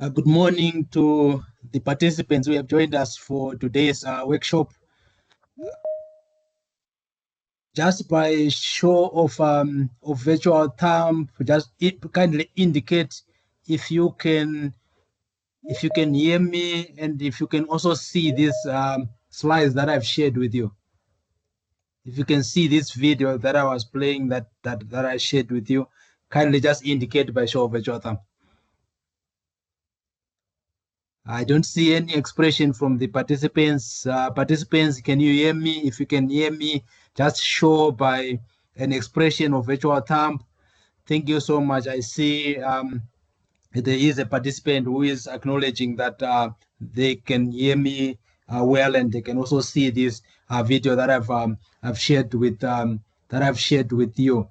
Good morning to the participants who have joined us for today's workshop. Just by show of virtual thumb, just kindly indicate if you can hear me and if you can also see these slides that I've shared with you. If you can see this video that I was playing that I shared with you, kindly just indicate by show of virtual thumb. I don't see any expression from the participants. Participants, can you hear me? If you can hear me, just show by an expression of virtual thumb. Thank you so much. I see there is a participant who is acknowledging that they can hear me well, and they can also see this video that I've shared with you.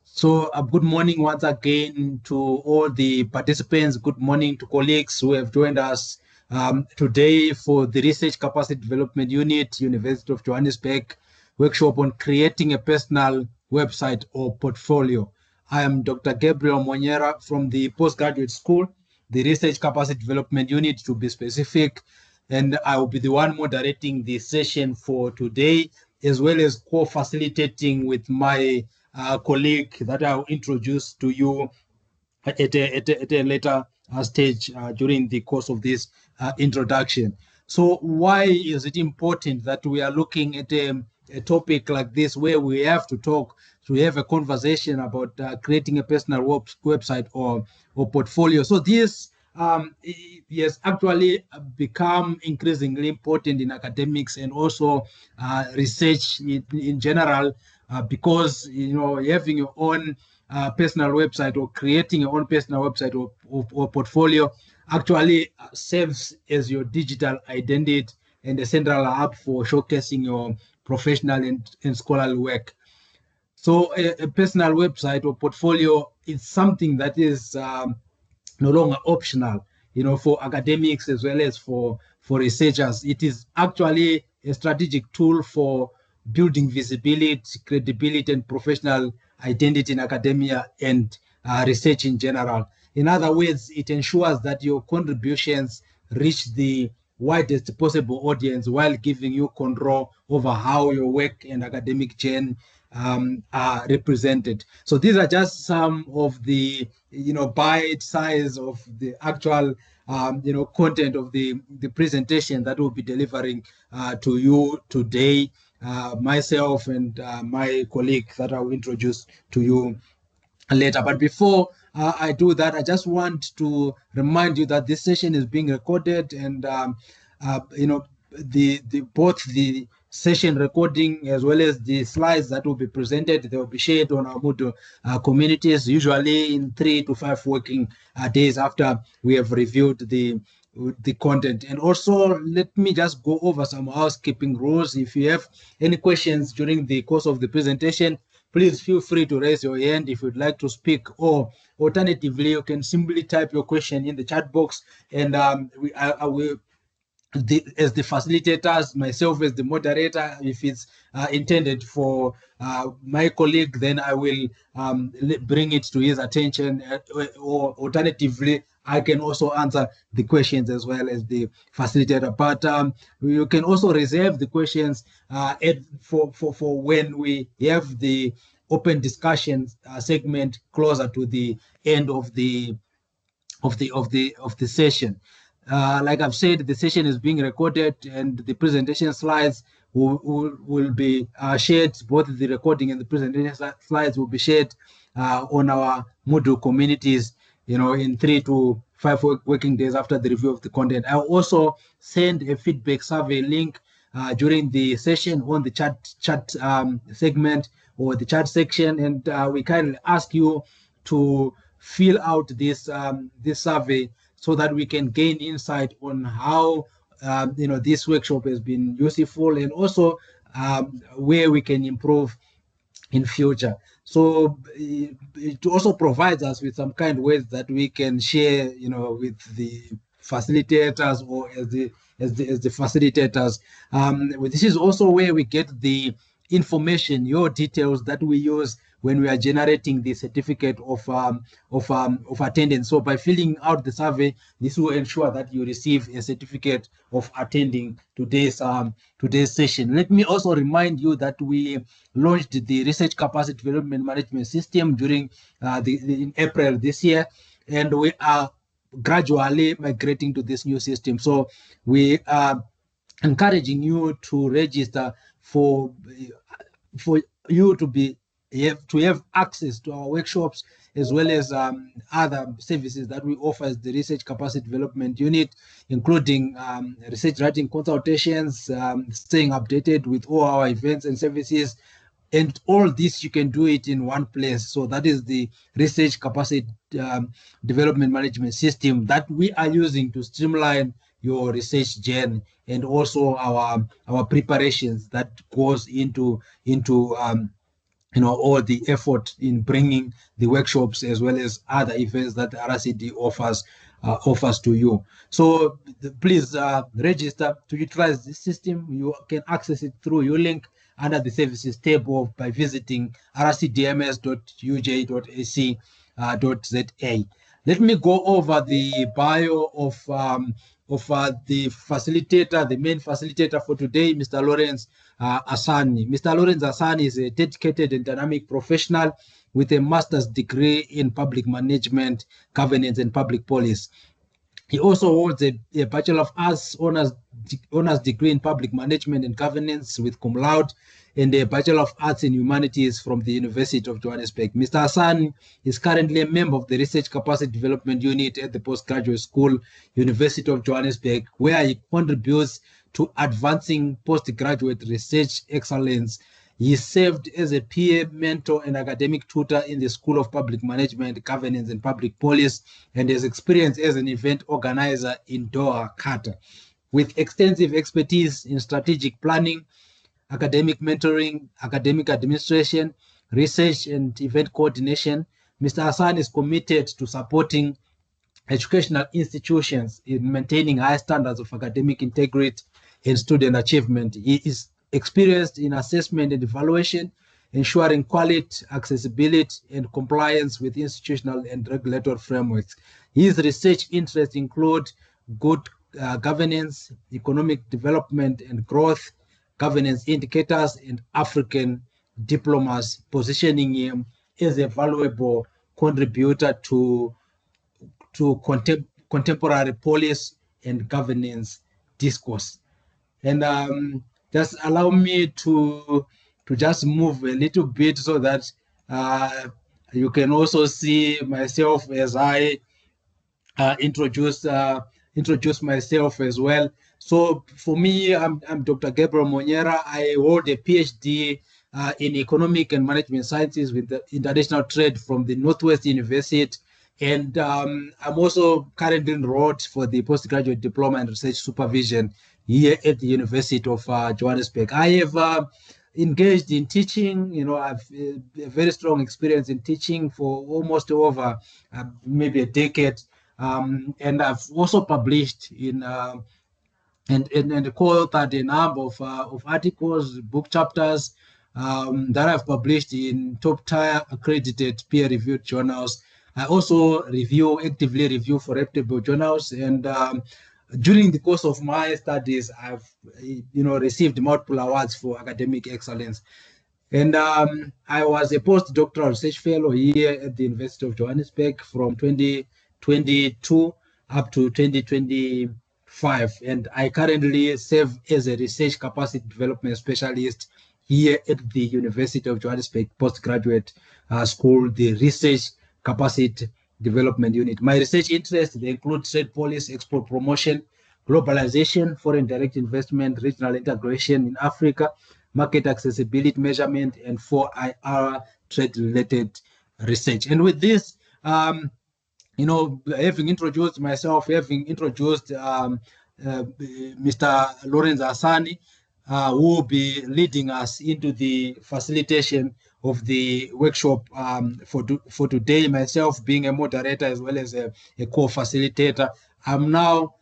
So good morning once again to all the participants. Good morning to colleagues who have joined us today for the Research Capacity Development Unit, University of Johannesburg, workshop on creating a personal website or portfolio. I am Dr. Gabriel Monyera from the Postgraduate School, the Research Capacity Development Unit to be specific, and I will be the one moderating the session for today, as well as co-facilitating with my colleague that I'll introduce to you at a later stage during the course of this introduction. So why is it important that we are looking at a topic like this, where we have to have a conversation about creating a personal website or portfolio? So this has actually become increasingly important in academics and also research in general, because having your own personal website or creating your own personal website or portfolio actually serves as your digital identity and a central hub for showcasing your professional and scholarly work. So a personal website or portfolio is something that is no longer optional, for academics as well as for researchers. It is actually a strategic tool for building visibility, credibility, and professional identity in academia and research in general. In other words, it ensures that your contributions reach the widest possible audience while giving you control over how your work and academic journey are represented. So these are just some of the bite size of the actual content of the presentation that we'll be delivering to you today, myself and my colleague that I will introduce to you later. But before I do that, I just want to remind you that this session is being recorded, and both the session recording as well as the slides that will be presented, they will be shared on our Moodle communities, usually in 3 to 5 working days after we have reviewed the content. And also, let me just go over some housekeeping rules. If you have any questions during the course of the presentation, please feel free to raise your hand if you'd like to speak, or alternatively, you can simply type your question in the chat box, and I will, as the facilitators, myself as the moderator, if it's intended for my colleague, then I will bring it to his attention, or alternatively, I can also answer the questions as well as the facilitator. But you can also reserve the questions for when we have the open discussion segment closer to the end of the session. Like I've said, the session is being recorded, and the presentation slides will be shared. Both the recording and the presentation slides will be shared on our Moodle communities, in 3 to 5 working days after the review of the content. I'll also send a feedback survey link during the session on the chat segment or the chat section, and we kindly ask you to fill out this survey so that we can gain insight on how this workshop has been useful, and also where we can improve in future. So it also provides us with some kind of ways that we can share, with the facilitators, or as the facilitators. This is also where we get the information, your details that we use when we are generating the certificate of attendance. So by filling out the survey, this will ensure that you receive a certificate of attending today's session. Let me also remind you that we launched the research capacity development management system during in April this year, and we are gradually migrating to this new system. So we are encouraging you to register for you to have access to our workshops, as well as other services that we offer as the research capacity development unit, including research writing consultations, staying updated with all our events and services. And all this, you can do it in one place. So that is the research capacity development management system that we are using to streamline your research journey, and also our preparations that goes into all the effort in bringing the workshops as well as other events that RCD offers to you. So please register to utilize this system. You can access it through your link under the services tab by visiting rcdms.uj.ac.za. Let me go over the bio of the facilitator, the main facilitator for today, Mr. Lawrence Asani. Mr. Lawrence Asani is a dedicated and dynamic professional with a master's degree in public management, governance, and public policy. He also holds a Bachelor of Arts honors degree in public management and governance with cum laude, and a Bachelor of Arts in Humanities from the University of Johannesburg. Mr. Hassan is currently a member of the Research Capacity Development Unit at the Postgraduate School, University of Johannesburg, where he contributes to advancing postgraduate research excellence. He served as a peer mentor and academic tutor in the School of Public Management, Governance, and Public Policy, and has experience as an event organizer in Doha, Qatar. With extensive expertise in strategic planning, academic mentoring, academic administration, research, and event coordination, Mr. Hassan is committed to supporting educational institutions in maintaining high standards of academic integrity and student achievement. He is experienced in assessment and evaluation, ensuring quality, accessibility, and compliance with institutional and regulatory frameworks. His research interests include good governance, economic development and growth, governance indicators, and African diplomacy, positioning him as a valuable contributor to contemporary policy and governance discourse. And just allow me to just move a little bit so that you can also see myself as I introduce myself as well. So for me, I'm Dr. Gabriel Monyera. I hold a PhD in Economic and Management Sciences with the International Trade from the Northwest University. And I'm also currently enrolled for the postgraduate diploma and research supervision here at the University of Johannesburg. I have engaged in teaching. I've a very strong experience in teaching for almost over maybe a decade. And I've also published and co-authored a number of articles, book chapters that I've published in top-tier accredited peer-reviewed journals. I also actively review for reputable journals, and during the course of my studies, I've received multiple awards for academic excellence. And I was a postdoctoral research fellow here at the University of Johannesburg from 2022 up to 2025, and I currently serve as a research capacity development specialist here at the University of Johannesburg Postgraduate School, the Research Capacity Development Unit. My research interests, they include trade policy, export promotion, globalization, foreign direct investment, regional integration in Africa, market accessibility measurement, and 4IR trade-related research. And with this, having introduced myself, having introduced Mr. Lawrence Asani, who will be leading us into the facilitation of the workshop for today, myself being a moderator as well as a co-facilitator. I'm now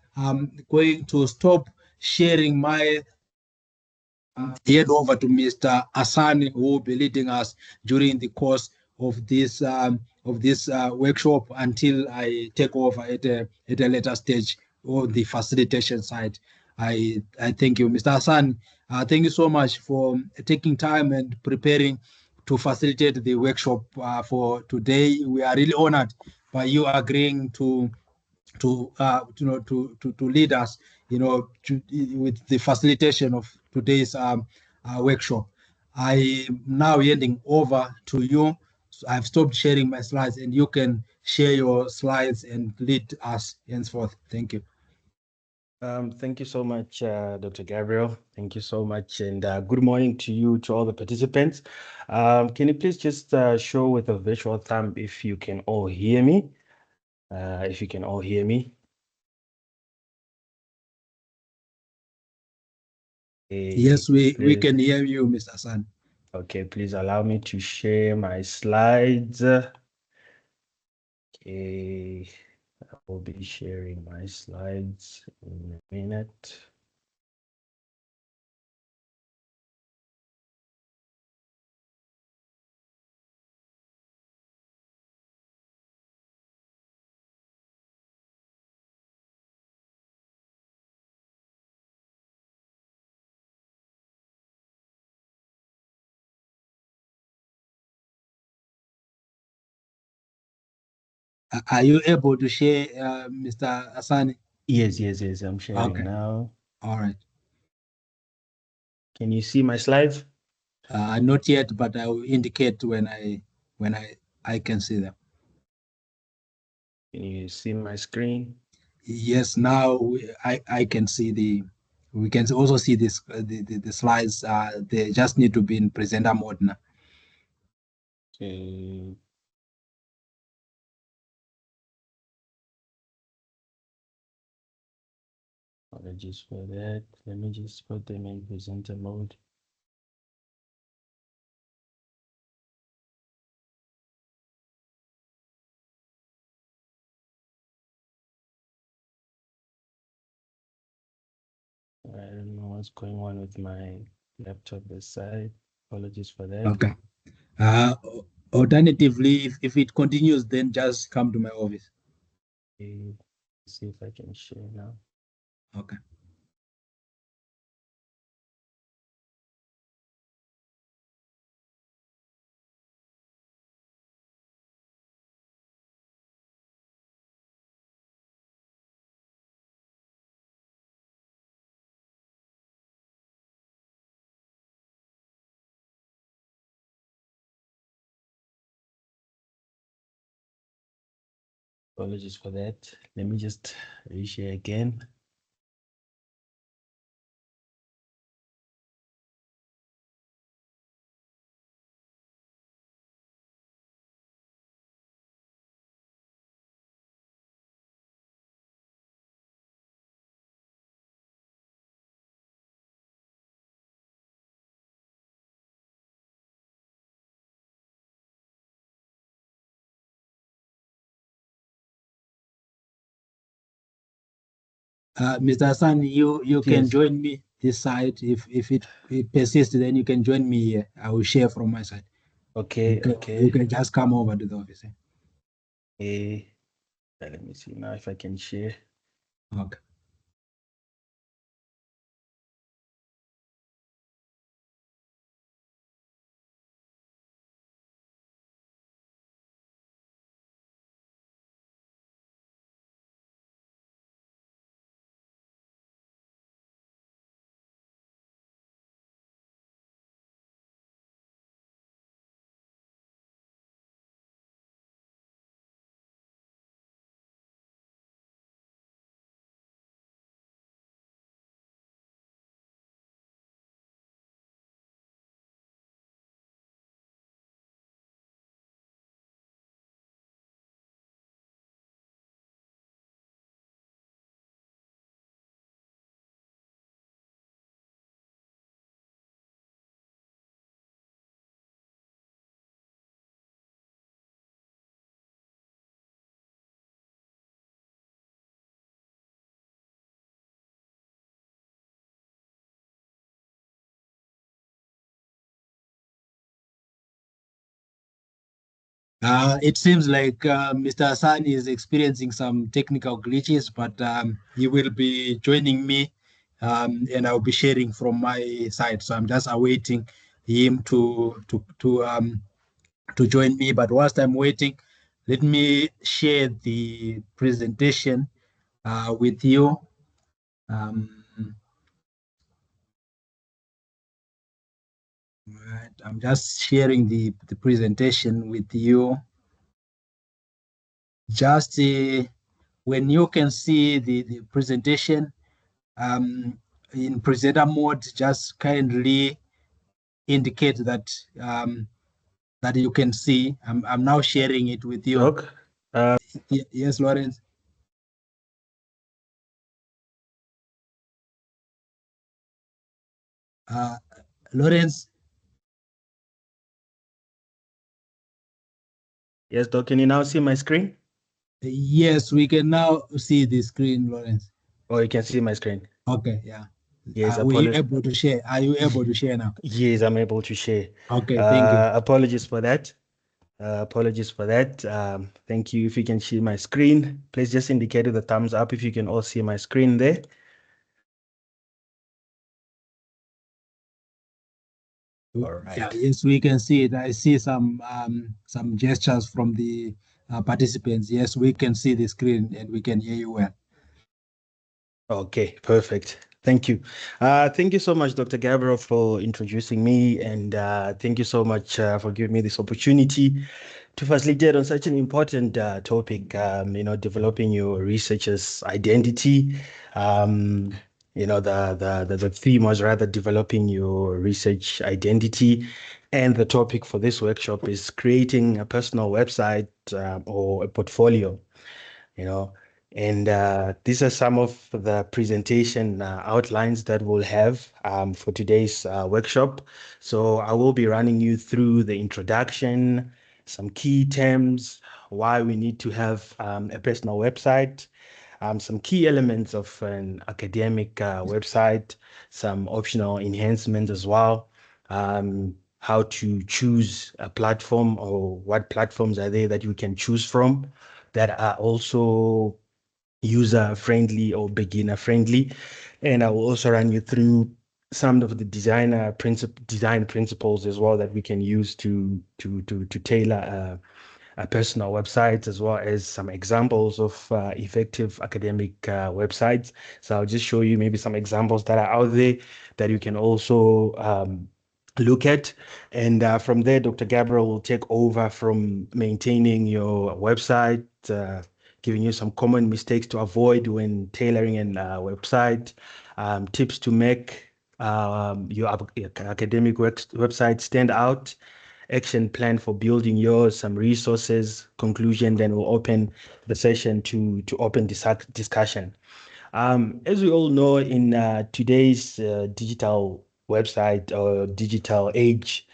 going to stop sharing my hand over to Mr. Asani, who will be leading us during the course of this workshop until I take over at a later stage on the facilitation side. I thank you, Mr. Hassan. Thank you so much for taking time and preparing to facilitate the workshop for today. We are really honored by you agreeing to lead us, with the facilitation of today's workshop. I am now handing over to you. So I've stopped sharing my slides, and you can share your slides and lead us henceforth. Thank you. Thank you so much, Dr. Gabriel. Thank you so much, and good morning to you, to all the participants. Can you please just show with a virtual thumb if you can all hear me? If you can all hear me. Yes, we Please. can hear you, Mr. Hassan. Okay, please allow me to share my slides. Okay, I will be sharing my slides in a minute. Are you able to share, Mr. Hassan? Yes, I'm sharing Okay. now. All right. Can you see my slides? Not yet, but I will indicate when I can see them. Can you see my screen? Yes, now I can see we can also see this the slides. They just need to be in presenter mode now. Okay. Apologies for that. Let me just put them in presenter mode. I don't know what's going on with my laptop this side. Apologies for that. Okay. Uh, Alternatively, if it continues, then just come to my office. Okay. See if I can share now. Okay. Apologies for that. Let me just reshare again. Mr. Hassan, you can Yes. join me this side. If it persists, then you can join me here. I will share from my side. Okay. You can just come over to the office. Let me see now if I can share. Okay. It seems like Mr. Hassan is experiencing some technical glitches, but he will be joining me, and I'll be sharing from my side. So I'm just awaiting him to join me. But whilst I'm waiting, let me share the presentation with you. Um, right, I'm just sharing the presentation with you. Just when you can see the presentation in presenter mode, just kindly indicate that that you can see. I'm now sharing it with you. Doc, Yes, Lawrence. Uh, Lawrence. yes, Doc, can you now see my screen? Yes, we can now see the screen, Lawrence. Or you can see my screen? Okay, yeah. Yes, Were you apologies. able to share? Are you able to share now? Yes, I'm able to share. Okay, thank you. Apologies for that. Apologies for that. Thank you. If you can see my screen, please just indicate with a thumbs up if you can all see my screen there. All right. Yeah, yes, we can see it. I see some gestures from the participants. Yes, we can see the screen and we can hear you well. Okay, perfect. Thank you. Thank you so much, Dr. Gabriel, for introducing me, and thank you so much for giving me this opportunity to facilitate on such an important topic. Developing your researcher's identity. Um, the theme was rather developing your research identity, and the topic for this workshop is creating a personal website or a portfolio. you know. And these are some of the presentation outlines that we'll have for today's workshop. So I will be running you through the introduction, some key terms, why we need to have a personal website, some key elements of an academic website, some optional enhancements as well, how to choose a platform or what platforms are there that you can choose from that are also user friendly or beginner friendly. And I will also run you through some of the design principles as well that we can use to tailor a personal website, as well as some examples of effective academic websites. So I'll just show you maybe some examples that are out there that you can also look at. And from there, Dr. Gabriel will take over from maintaining your website, giving you some common mistakes to avoid when tailoring a website, tips to make your academic website stand out, action plan for building yours, some resources, conclusion, then we'll open the session to open discussion. As we all know, in today's digital website or digital age,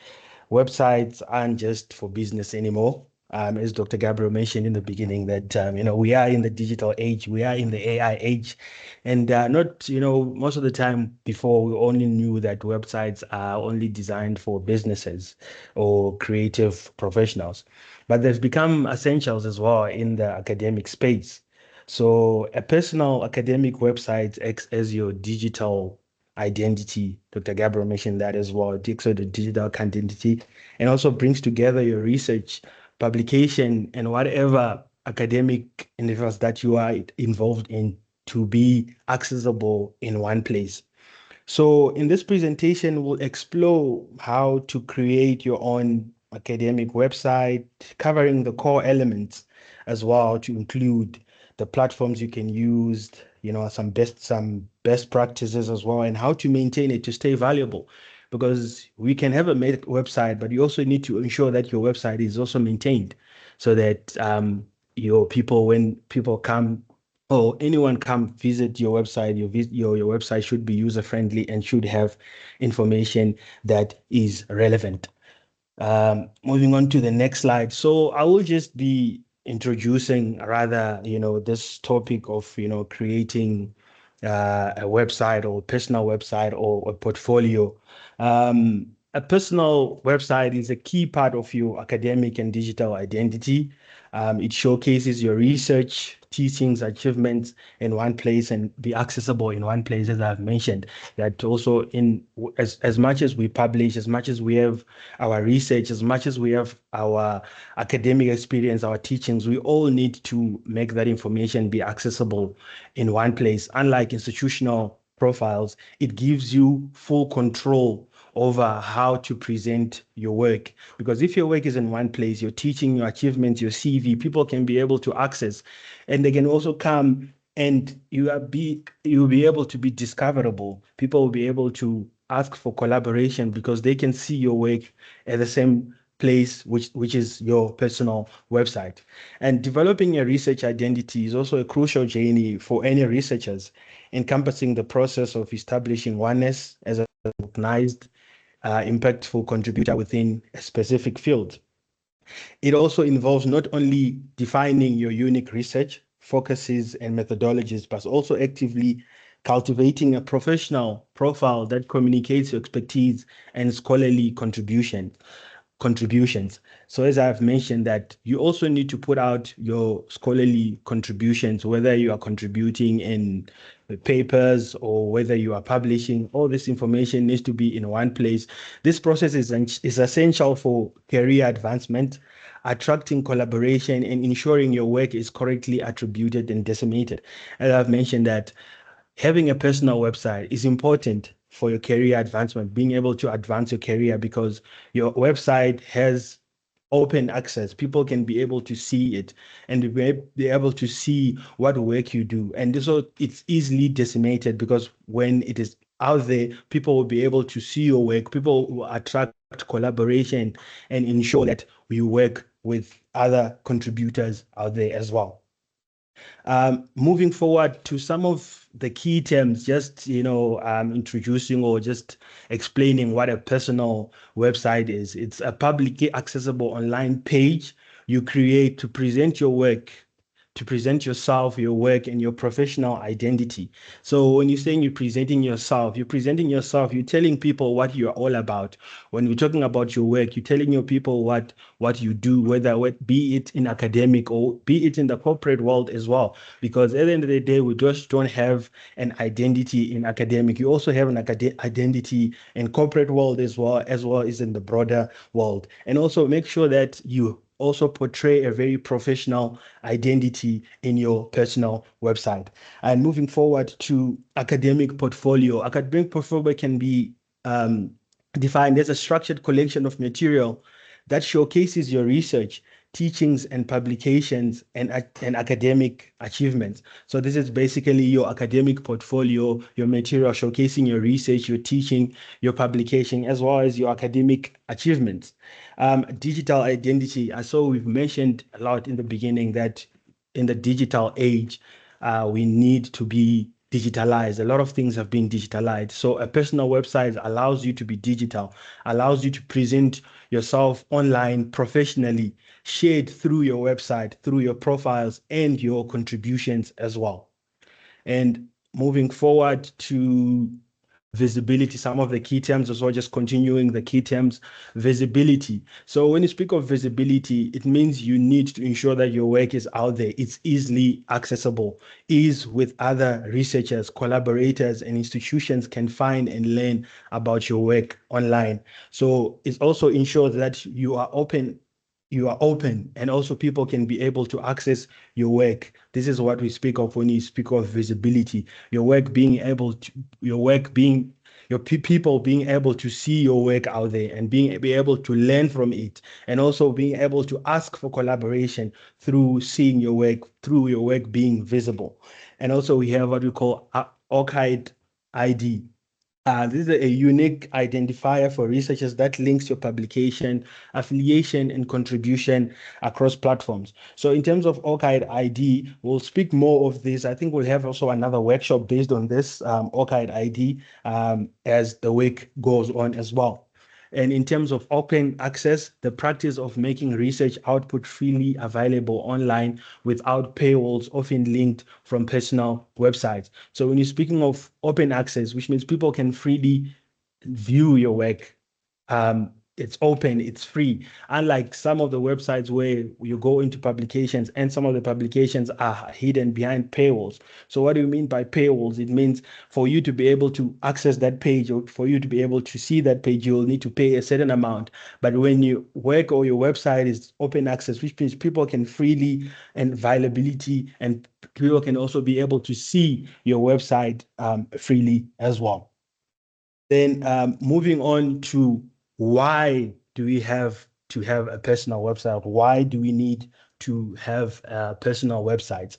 websites aren't just for business anymore. As Dr. Gabriel mentioned in the beginning, that we are in the digital age, we are in the AI age, and not most of the time before we only knew that websites are only designed for businesses or creative professionals, but they've become essentials as well in the academic space. So a personal academic website acts as your digital identity. Dr. Gabriel mentioned that as well. It takes the digital identity and also brings together your research, publication, and whatever academic endeavors that you are involved in to be accessible in one place. So in this presentation, we'll explore how to create your own academic website, covering the core elements as well to include the platforms you can use, some best practices as well, and how to maintain it to stay valuable. Because we can have a website, but you also need to ensure that your website is also maintained so that your people, when people come or anyone come visit your website, your website should be user friendly and should have information that is relevant. Moving on to the next slide. So I will just be introducing rather, this topic of, creating a website or personal website or a portfolio. a personal website is a key part of your academic and digital identity. It showcases your research, teachings, achievements in one place and be accessible in one place, as I've mentioned. That also as much as we publish, as much as we have our research, as much as we have our academic experience, our teachings, we all need to make that information be accessible in one place. Unlike institutional profiles, it gives you full control over how to present your work. Because if your work is in one place, your teaching, your achievements, your CV, people can be able to access, and they can also come and you'll be able to be discoverable. People will be able to ask for collaboration because they can see your work at the same place, which is your personal website. And developing a research identity is also a crucial journey for any researchers, encompassing the process of establishing oneness as a recognized impactful contributor within a specific field. It also involves not only defining your unique research focuses and methodologies, but also actively cultivating a professional profile that communicates your expertise and scholarly contributions. So as I've mentioned, that you also need to put out your scholarly contributions, whether you are contributing in papers or whether you are publishing. All this information needs to be in one place. This process is essential for career advancement, attracting collaboration, and ensuring your work is correctly attributed and disseminated. As I've mentioned, that having a personal website is important for your career advancement, being able to advance your career, because your website has open access. People can be able to see it and be able to see what work you do. And so it's easily disseminated because when it is out there, people will be able to see your work. People will attract collaboration and ensure that we work with other contributors out there as well. Moving forward to some of the key terms, just introducing or just explaining what a personal website is. It's a publicly accessible online page you create to present your work, to present yourself, your work, and your professional identity. So when you're saying you're presenting yourself, you're telling people what you're all about. When we're talking about your work, you're telling your people what you do, be it in academic or be it in the corporate world as well. Because at the end of the day, we just don't have an identity in academic. You also have an identity in corporate world as well as in the broader world. And also make sure that you also portray a very professional identity in your personal website. And moving forward to academic portfolio. Academic portfolio can be defined as a structured collection of material that showcases your research, teachings, and publications and academic achievements. So this is basically your academic portfolio, your material showcasing your research, your teaching, your publication, as well as your academic achievements. Digital identity. I saw we've mentioned a lot in the beginning that in the digital age, we need to be digitalized. A lot of things have been digitalized. So a personal website allows you to be digital, allows you to present yourself online professionally, shared through your website, through your profiles and your contributions as well. And moving forward to visibility, some of the key terms as well, just continuing the key terms. Visibility. So when you speak of visibility, it means you need to ensure that your work is out there, it's easily accessible, ease with other researchers, collaborators, and institutions can find and learn about your work online. So it also ensures that you are open, and also people can be able to access your work. This is what we speak of when you speak of visibility. Your people being able to see your work out there and be able to learn from it, and also being able to ask for collaboration through seeing your work, through your work being visible. And also we have what we call ORCID ID. This is a unique identifier for researchers that links your publication, affiliation, and contribution across platforms. So in terms of ORCID ID, we'll speak more of this. I think we'll have also another workshop based on this ORCID ID as the week goes on as well. And in terms of open access, the practice of making research output freely available online without paywalls, often linked from personal websites. So when you're speaking of open access, which means people can freely view your work it's open, it's free. Unlike some of the websites where you go into publications and some of the publications are hidden behind paywalls. So what do you mean by paywalls? It means for you to be able to access that page or for you to be able to see that page, you'll need to pay a certain amount. But when your work or your website is open access, which means people can freely and availability and people can also be able to see your website freely as well. Then moving on to why do we have to have a personal website? Why do we need to have personal websites?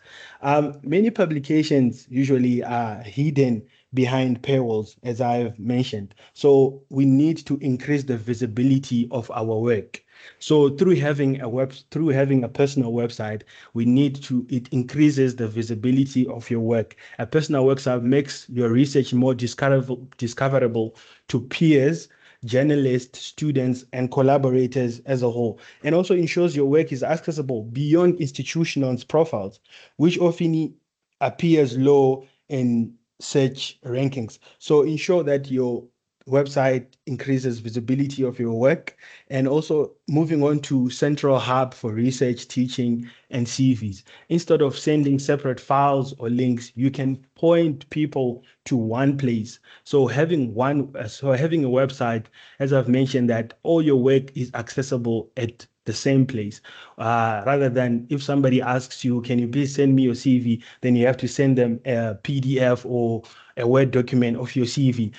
Many publications usually are hidden behind paywalls, as I've mentioned. So we need to increase the visibility of our work. So through having a personal website, it increases the visibility of your work. A personal website makes your research more discoverable to peers, journalists, students, and collaborators as a whole, and also ensures your work is accessible beyond institutional profiles, which often appears low in search rankings. So ensure that your website increases visibility of your work, and also moving on to central hub for research, teaching, and CVs. Instead of sending separate files or links, you can point people to one place. So having a website, as I've mentioned, that all your work is accessible at the same place, rather than if somebody asks you, can you please send me your CV, then you have to send them a PDF or a Word document of your CV.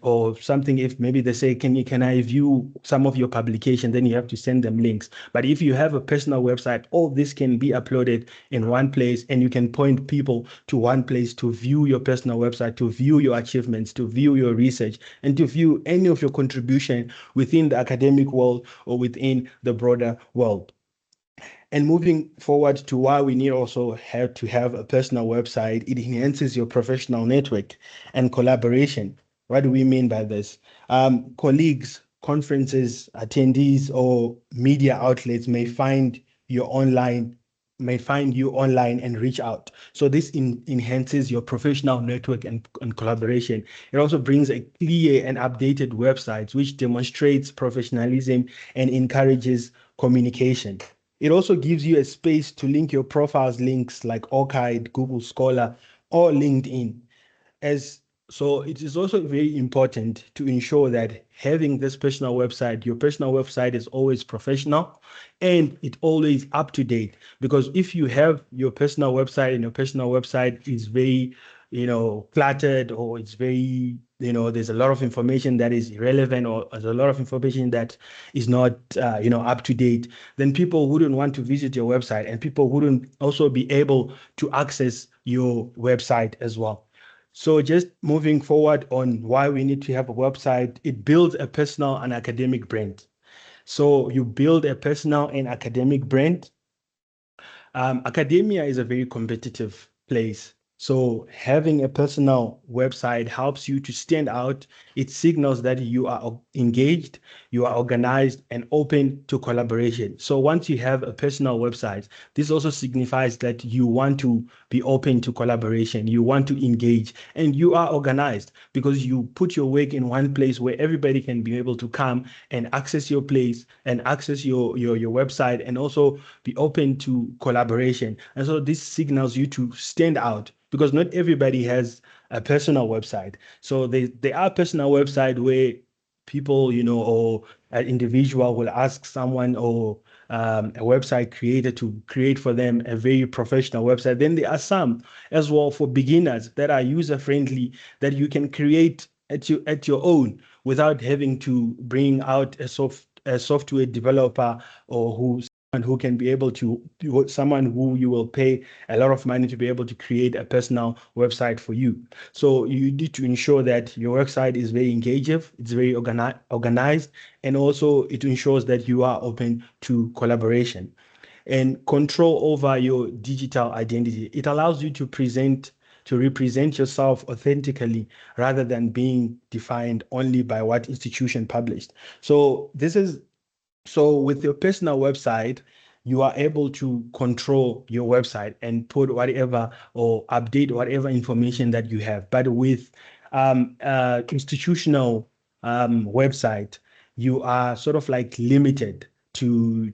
Or something, if maybe they say, can I view some of your publication, then you have to send them links. But if you have a personal website, all this can be uploaded in one place, and you can point people to one place to view your personal website, to view your achievements, to view your research, and to view any of your contribution within the academic world or within the broader world. And moving forward to why we need also have to have a personal website, it enhances your professional network and collaboration. What do we mean by this? Colleagues, conferences, attendees, or media outlets may find you online and reach out. So this enhances your professional network and collaboration. It also brings a clear and updated website, which demonstrates professionalism and encourages communication. It also gives you a space to link your profiles links like ORCID, Google Scholar, or LinkedIn. So it is also very important to ensure that having this personal website, your personal website is always professional and it's always up to date. Because if you have your personal website and your personal website is very, cluttered, or it's very, there's a lot of information that is irrelevant, or there's a lot of information that is not, up to date, then people wouldn't want to visit your website, and people wouldn't also be able to access your website as well. So just moving forward on why we need to have a website, it builds a personal and academic brand. So you build a personal and academic brand. Academia is a very competitive place. So having a personal website helps you to stand out. It signals that you are engaged, you are organized, and open to collaboration. So once you have a personal website, this also signifies that you want to be open to collaboration, you want to engage, and you are organized because you put your work in one place where everybody can be able to come and access your place and access your website, and also be open to collaboration. And so this signals you to stand out, because not everybody has a personal website. So there are personal websites where people, or an individual will ask someone or a website creator to create for them a very professional website. Then there are some as well for beginners that are user-friendly, that you can create at your own without having to bring out a software developer, or who can be able to, someone who you will pay a lot of money to be able to create a personal website for you. So you need to ensure that your website is very engaging, it's very organized, and also it ensures that you are open to collaboration. And control over your digital identity. It allows you to represent yourself authentically, rather than being defined only by what institution published. So with your personal website, you are able to control your website and put whatever or update whatever information that you have. But with institutional website, you are sort of like limited to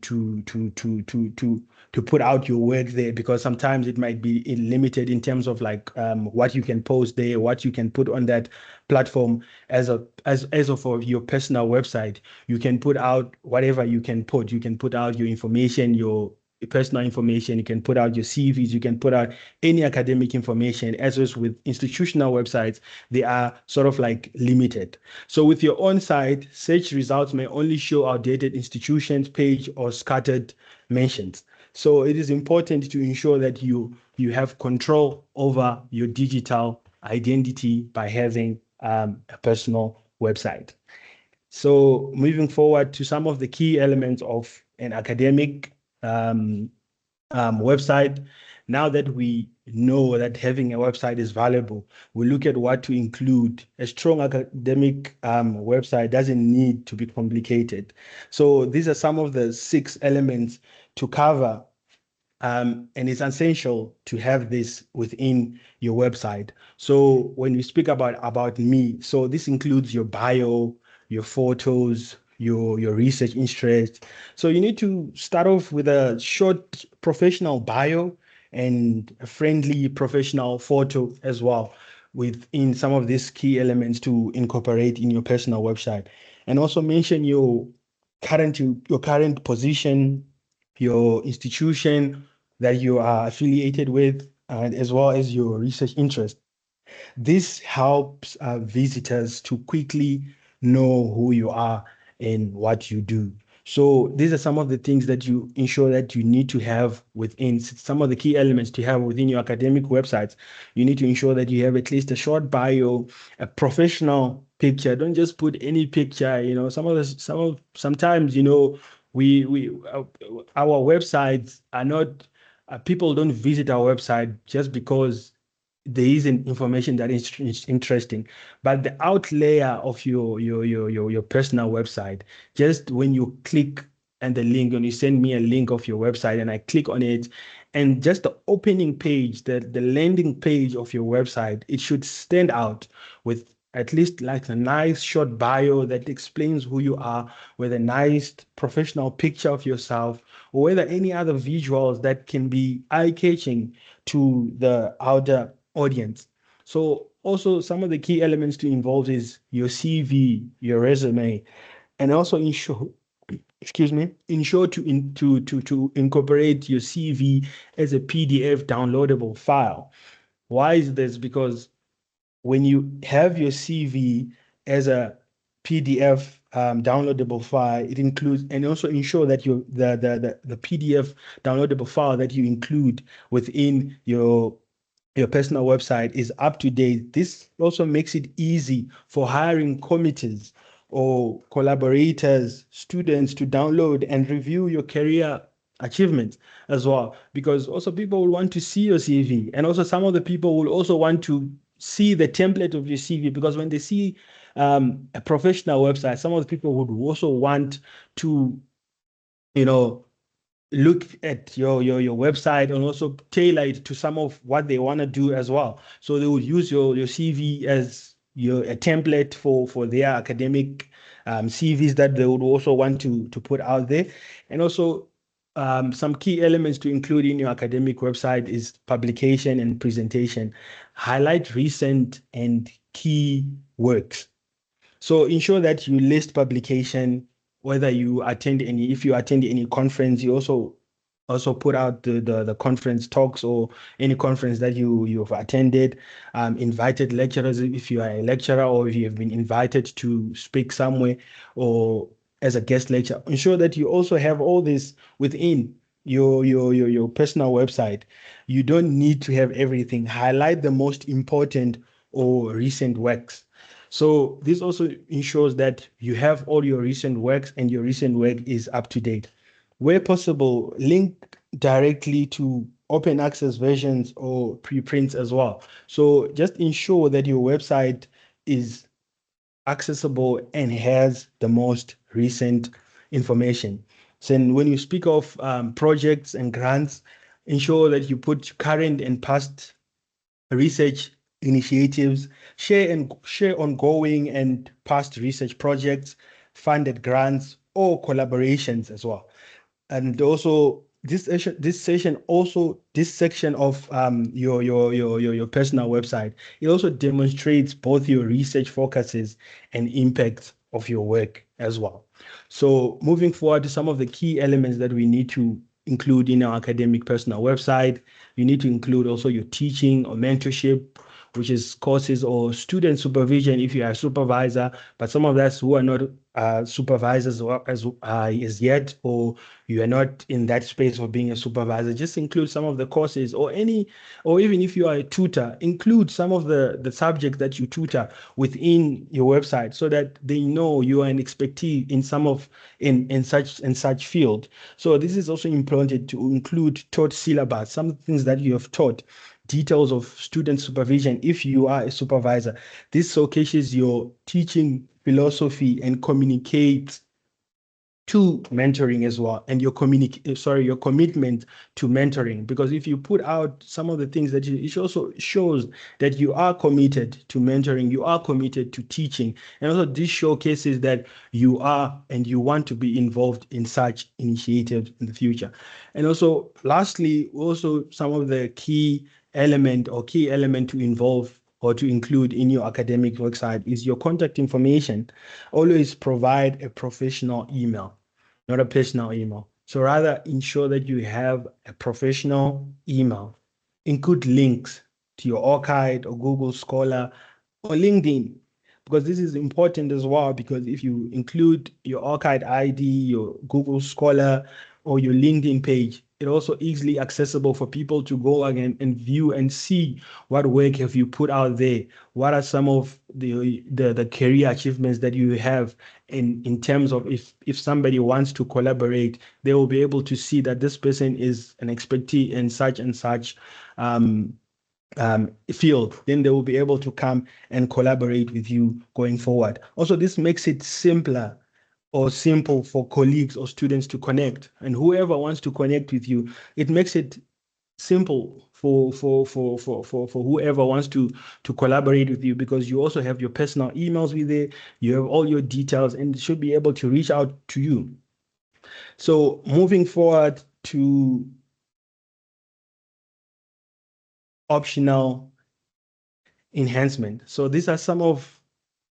put out your work there, because sometimes it might be limited in terms of like what you can post there, what you can put on that platform. As of your personal website, you can put out whatever you can put. You can put out your information, your personal information. You can put out your CVs. You can put out any academic information. As is with institutional websites, they are sort of like limited. So with your own site, search results may only show outdated institutions page or scattered mentions. So it is important to ensure that you have control over your digital identity by having a personal website. So moving forward to some of the key elements of an academic website. Now that we know that having a website is valuable, we look at what to include. A strong academic website doesn't need to be complicated. So these are some of the 6 elements to cover, and it's essential to have this within your website. So when we speak about me, so this includes your bio, your photos, your research interest. So you need to start off with a short professional bio and a friendly professional photo as well, within some of these key elements to incorporate in your personal website. And also mention your current position, your institution that you are affiliated with, and as well as your research interest. This helps visitors to quickly know who you are and what you do. So these are some of the things that you ensure that you need to have within some of the key elements to have within your academic websites. You need to ensure that you have at least a short bio, a professional picture. Don't just put any picture. Sometimes our websites are not. People don't visit our website just because there isn't information that is interesting, but the out layer of your personal website, just when you click and the link, and you send me a link of your website and I click on it, and just the opening page, the landing page of your website, it should stand out with at least like a nice short bio that explains who you are, with a nice professional picture of yourself, or whether any other visuals that can be eye-catching to the outer audience. So also some of the key elements to involve is your CV, your resume, and also ensure to incorporate your CV as a PDF downloadable file. Why is this? Because when you have your CV as a PDF downloadable file, it includes, and also ensure that the PDF downloadable file that you include within your personal website is up to date. This also makes it easy for hiring committees or collaborators, students to download and review your career achievements as well, because also people will want to see your CV, and also some of the people will also want to see the template of your CV, because when they see a professional website, some of the people would also want to look at your website and also tailor it to some of what they want to do as well. So they would use your CV as a template for their academic CVs that they would also want to put out there. And also some key elements to include in your academic website is publication and presentation. Highlight recent and key works. So ensure that you list publication, whether you attend any, if you attend any conference, you also put out the conference talks or any conference that you've attended, invited lecturers if you are a lecturer, or if you have been invited to speak somewhere or as a guest lecturer. Ensure that you also have all this within your personal website. You don't need to have everything. Highlight the most important or recent works. So this also ensures that you have all your recent works and your recent work is up to date. Where possible, link directly to open access versions or preprints as well. So just ensure that your website is accessible and has the most recent information. So when you speak of projects and grants, ensure that you put current and past research initiatives, share ongoing and past research projects, funded grants or collaborations as well. And also this section also this section of your personal website, it also demonstrates both your research focuses and impact of your work as well. So moving forward to some of the key elements that we need to include in our academic personal website, you need to include also your teaching or mentorship, which is courses or student supervision if you are a supervisor, but some of us who are not supervisors as yet, or you are not in that space of being a supervisor, just include some of the courses or even if you are a tutor, include some of the subjects that you tutor within your website so that they know you are an expertise in in such field. So this is also important to include taught syllabus, some things that you have taught, details of student supervision if you are a supervisor. This showcases your teaching philosophy and communicates to mentoring as well, and your commitment to mentoring, because if you put out some of the things that it also shows that you are committed to mentoring, you are committed to teaching, and also this showcases that you are and you want to be involved in such initiatives in the future. And also lastly, also some of the key element to involve or to include in your academic website is your contact information. Always provide a professional email, not a personal email. So rather ensure that you have a professional email. Include links to your ORCID or Google Scholar or LinkedIn, because this is important as well, because if you include your ORCID ID, your Google Scholar, or your LinkedIn page, it's also easily accessible for people to go again and view and see what work have you put out there. What are some of the career achievements that you have in terms of if somebody wants to collaborate, they will be able to see that this person is an expertise in such and such field, then they will be able to come and collaborate with you going forward. Also, this makes it simple for colleagues or students to connect, and whoever wants to connect with you, it makes it simple for whoever wants to collaborate with you, because you also have your personal emails with it, you have all your details, and should be able to reach out to you. So moving forward to optional enhancement. So these are some of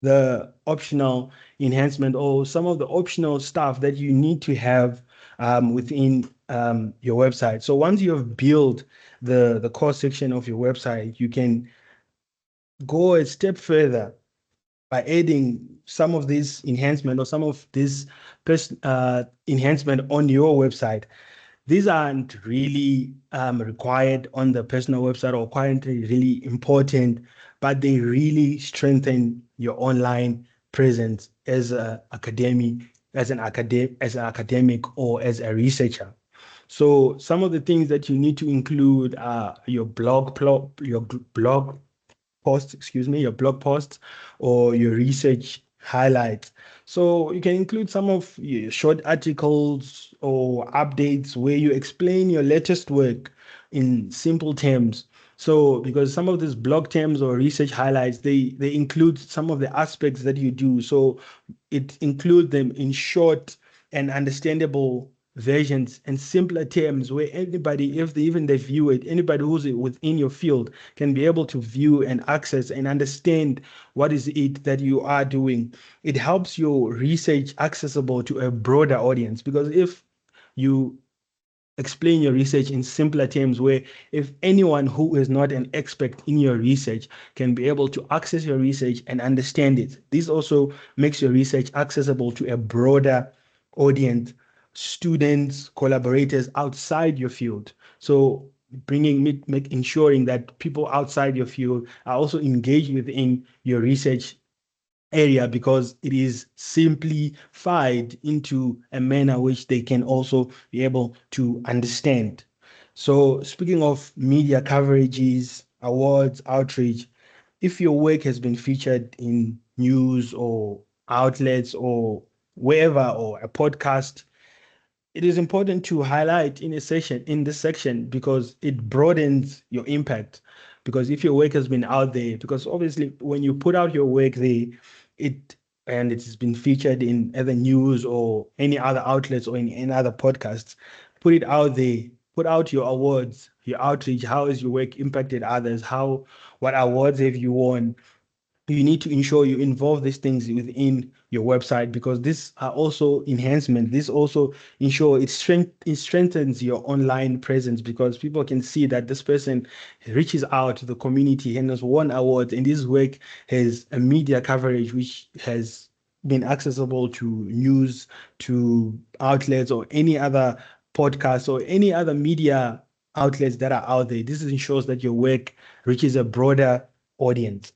the optional enhancement or some of the optional stuff that you need to have within your website. So once you have built the core section of your website, you can go a step further by adding some of this enhancement or some of this enhancement on your website. These aren't really required on the personal website or currently really important, but they really strengthen your online presence as an academic or as a researcher. So some of the things that you need to include are your blog posts or your research highlights. So you can include some of your short articles or updates where you explain your latest work in simple terms. So because some of these blog terms or research highlights, they include some of the aspects that you do. So it includes them in short and understandable versions and simpler terms where anybody, if they even they view it, anybody who's within your field can be able to view and access and understand what is it that you are doing. It helps your research accessible to a broader audience, because if you explain your research in simpler terms where if anyone who is not an expert in your research can be able to access your research and understand it, this also makes your research accessible to a broader audience, students, collaborators outside your field. So ensuring that people outside your field are also engaged within your research area, because it is simplified into a manner which they can also be able to understand. So speaking of media coverages, awards, outreach, if your work has been featured in news or outlets or wherever, or a podcast, it is important to highlight in this section, because it broadens your impact. Because if your work has been out there, because obviously when you put out your work there, it and it's been featured in other news or any other outlets or in any other podcasts, put it out there. Put out your awards, your outreach. How has your work impacted others? What awards have you won? You need to ensure you involve these things within your website, because these are also enhancement. This also ensure it strengthens your online presence, because people can see that this person reaches out to the community and has won awards, and this work has a media coverage which has been accessible to news, to outlets, or any other podcast or any other media outlets that are out there. This ensures that your work reaches a broader audience.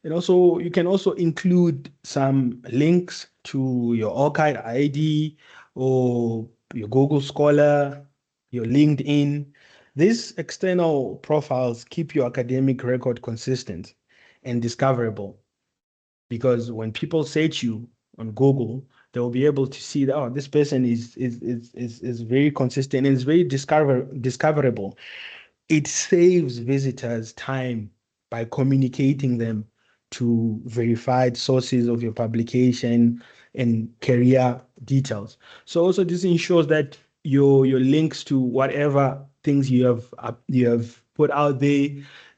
And also, you can also include some links to your ORCID ID or your Google Scholar, your LinkedIn. These external profiles keep your academic record consistent and discoverable, because when people search you on Google, they will be able to see that, oh, this person is very consistent and is very discoverable. It saves visitors time by communicating them to verified sources of your publication and career details. So also this ensures that your links to whatever things you have put out there,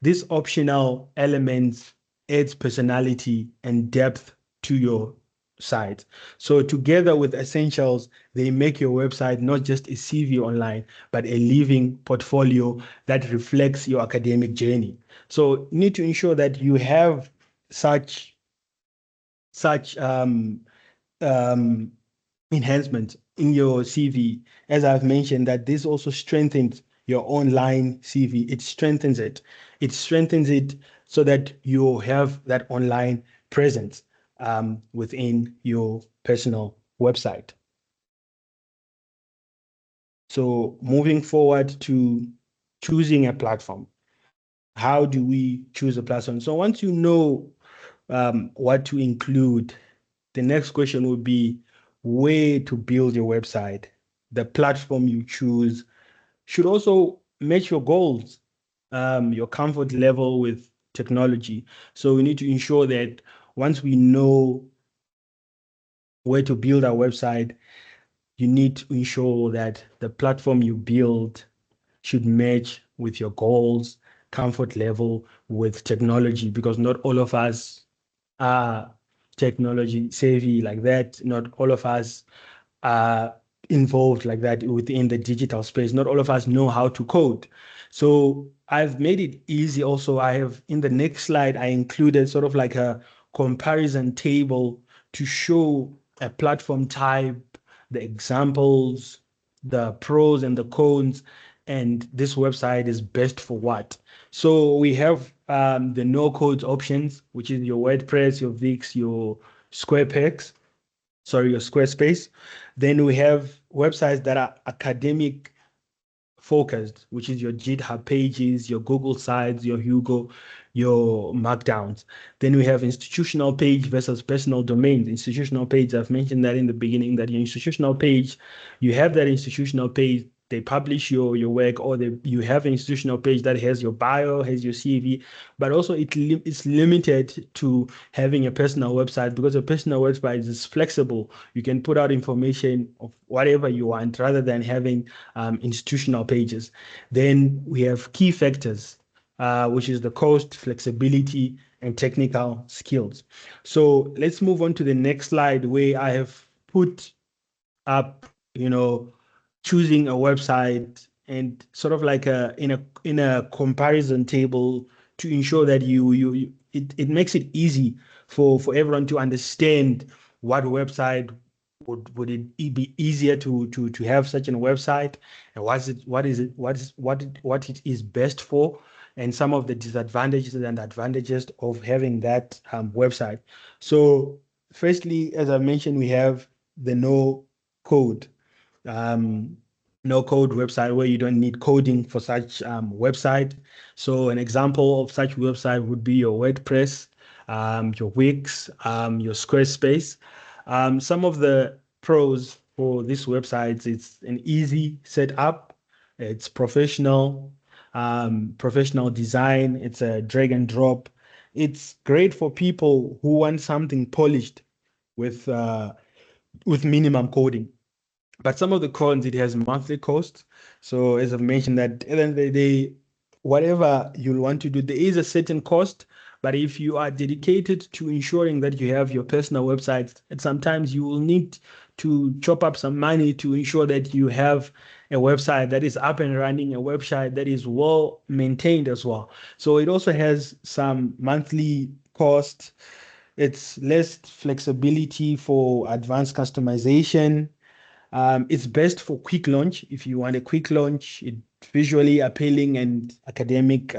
this optional elements adds personality and depth to your site. So together with essentials, they make your website not just a CV online, but a living portfolio that reflects your academic journey. So you need to ensure that you have such um, enhancement in your CV. As I've mentioned, that this also strengthens your online CV. It strengthens it. It strengthens it so that you have that online presence within your personal website. So moving forward to choosing a platform. How do we choose a platform? So once you know what to include, the next question would be where to build your website. The platform you choose should also match your goals, your comfort level with technology. So we need to ensure that once we know where to build our website, you need to ensure that the platform you build should match with your goals, comfort level with technology, because not all of us are technology savvy like that. Not all of us are involved like that within the digital space. Not all of us know how to code. So I've made it easy. Also, I have in the next slide, I included sort of like a comparison table to show a platform type, the examples, the pros and the cons, and this website is best for what. So we have the no code options, which is your WordPress, your Wix, your your Squarespace. Then we have websites that are academic focused, which is your GitHub pages, your Google Sites, your Hugo, your Markdowns. Then we have institutional page versus personal domains. Institutional page, I've mentioned that in the beginning, that your institutional page, you have that institutional page, they publish your work, or you have an institutional page that has your bio, has your CV, but also it's limited to having a personal website, because a personal website is flexible. You can put out information of whatever you want rather than having institutional pages. Then we have key factors, which is the cost, flexibility, and technical skills. So let's move on to the next slide, where I have put up, choosing a website and sort of like in a comparison table to ensure that it makes it easy for everyone to understand what website would it be easier to have such a website, and what it is best for, and some of the disadvantages and advantages of having that website. So firstly, as I mentioned, we have the code um, no code website, where you don't need coding for such website. So an example of such website would be your WordPress, your Wix, your Squarespace. Some of the pros for this website: it's an easy setup, it's professional design, it's a drag and drop. It's great for people who want something polished with minimum coding. But some of the coins, it has monthly costs. So as I've mentioned, that at the end of the day, whatever you'll want to do, there is a certain cost. But if you are dedicated to ensuring that you have your personal website, and sometimes you will need to chop up some money to ensure that you have a website that is up and running, a website that is well maintained as well. So it also has some monthly cost. It's less flexibility for advanced customization. It's best for quick launch. If you want a quick launch, it's visually appealing and academic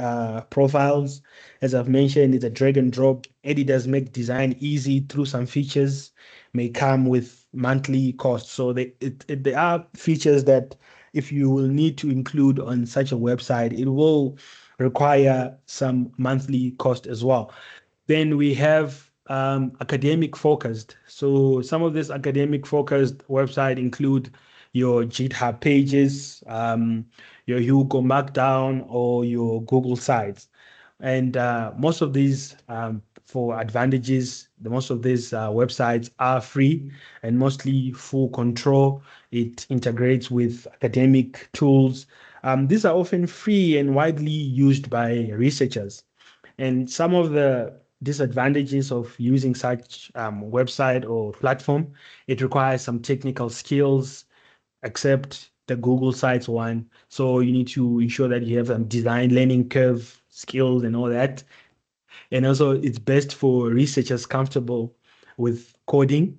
profiles. As I've mentioned, it's a drag and drop. Editors make design easy through some features, may come with monthly costs. So there are features that if you will need to include on such a website, it will require some monthly cost as well. Then we have academic focused. So some of this academic focused website include your GitHub pages, your Hugo Markdown, or your Google Sites. And most of these, for advantages, most of these websites are free and mostly full control. It integrates with academic tools. These are often free and widely used by researchers. And some of the disadvantages of using such website or platform, it requires some technical skills, except the Google Sites one. So you need to ensure that you have some design learning curve skills and all that. And also it's best for researchers comfortable with coding.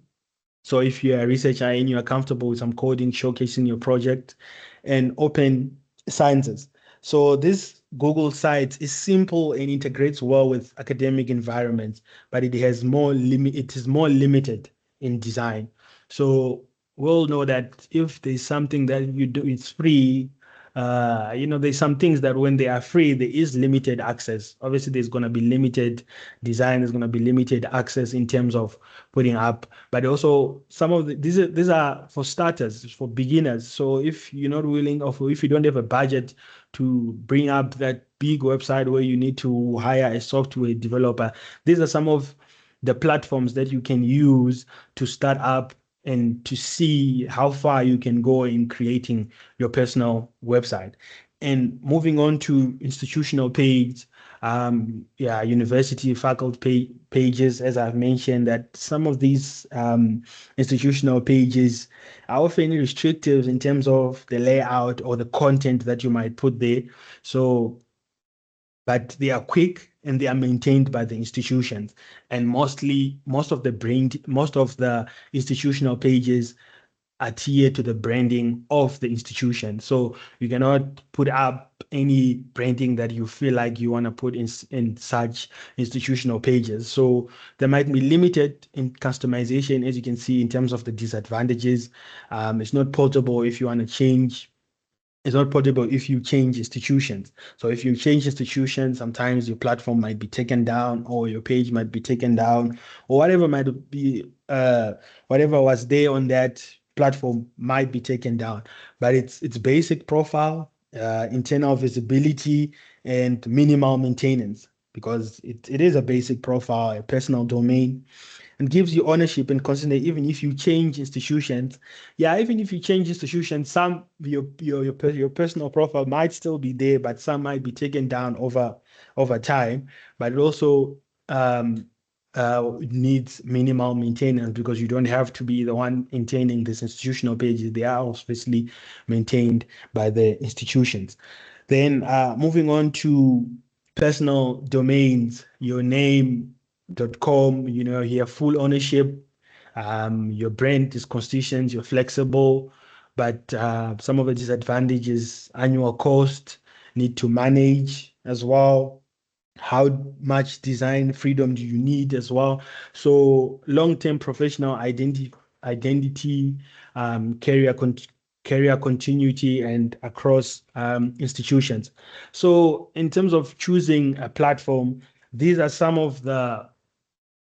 So if you're a researcher and you are comfortable with some coding, showcasing your project, and open sciences. So this Google Sites is simple and integrates well with academic environments, but it has it is more limited in design. So we'll know that if there's something that you do, it's free. There's some things that when they are free, there is limited access. Obviously, there's going to be limited design, there's going to be limited access in terms of putting up, but also some of these are for starters, for beginners. So if you're not willing, or if you don't have a budget to bring up that big website where you need to hire a software developer, these are some of the platforms that you can use to start up and to see how far you can go in creating your personal website. And moving on to institutional page, university faculty pages, as I've mentioned, that some of these institutional pages are often restrictive in terms of the layout or the content that you might put there. So, but they are quick and they are maintained by the institutions. And most of the institutional pages adhere to the branding of the institution. So you cannot put up any branding that you feel like you want to put in such institutional pages. So there might be limited in customization, as you can see, in terms of the disadvantages. It's not portable if you want to change. It's not portable if you change institutions. So if you change institutions, sometimes your platform might be taken down or your page might be taken down or whatever might be, whatever was there on that platform might be taken down. But it's basic profile, internal visibility, and minimal maintenance because it is a basic profile, a personal domain, and gives you ownership and consent. Even if you change institutions, even if you change institutions, some your personal profile might still be there, but some might be taken down over time. But it also needs minimal maintenance because you don't have to be the one maintaining these institutional pages. They are obviously maintained by the institutions. Then moving on to personal domains, your name.com, you have full ownership. Your brand is constituent, you're flexible, but some of the disadvantages, annual cost, need to manage as well. How much design freedom do you need as well? So long-term professional identity, career continuity, and across institutions. So in terms of choosing a platform, these are some of the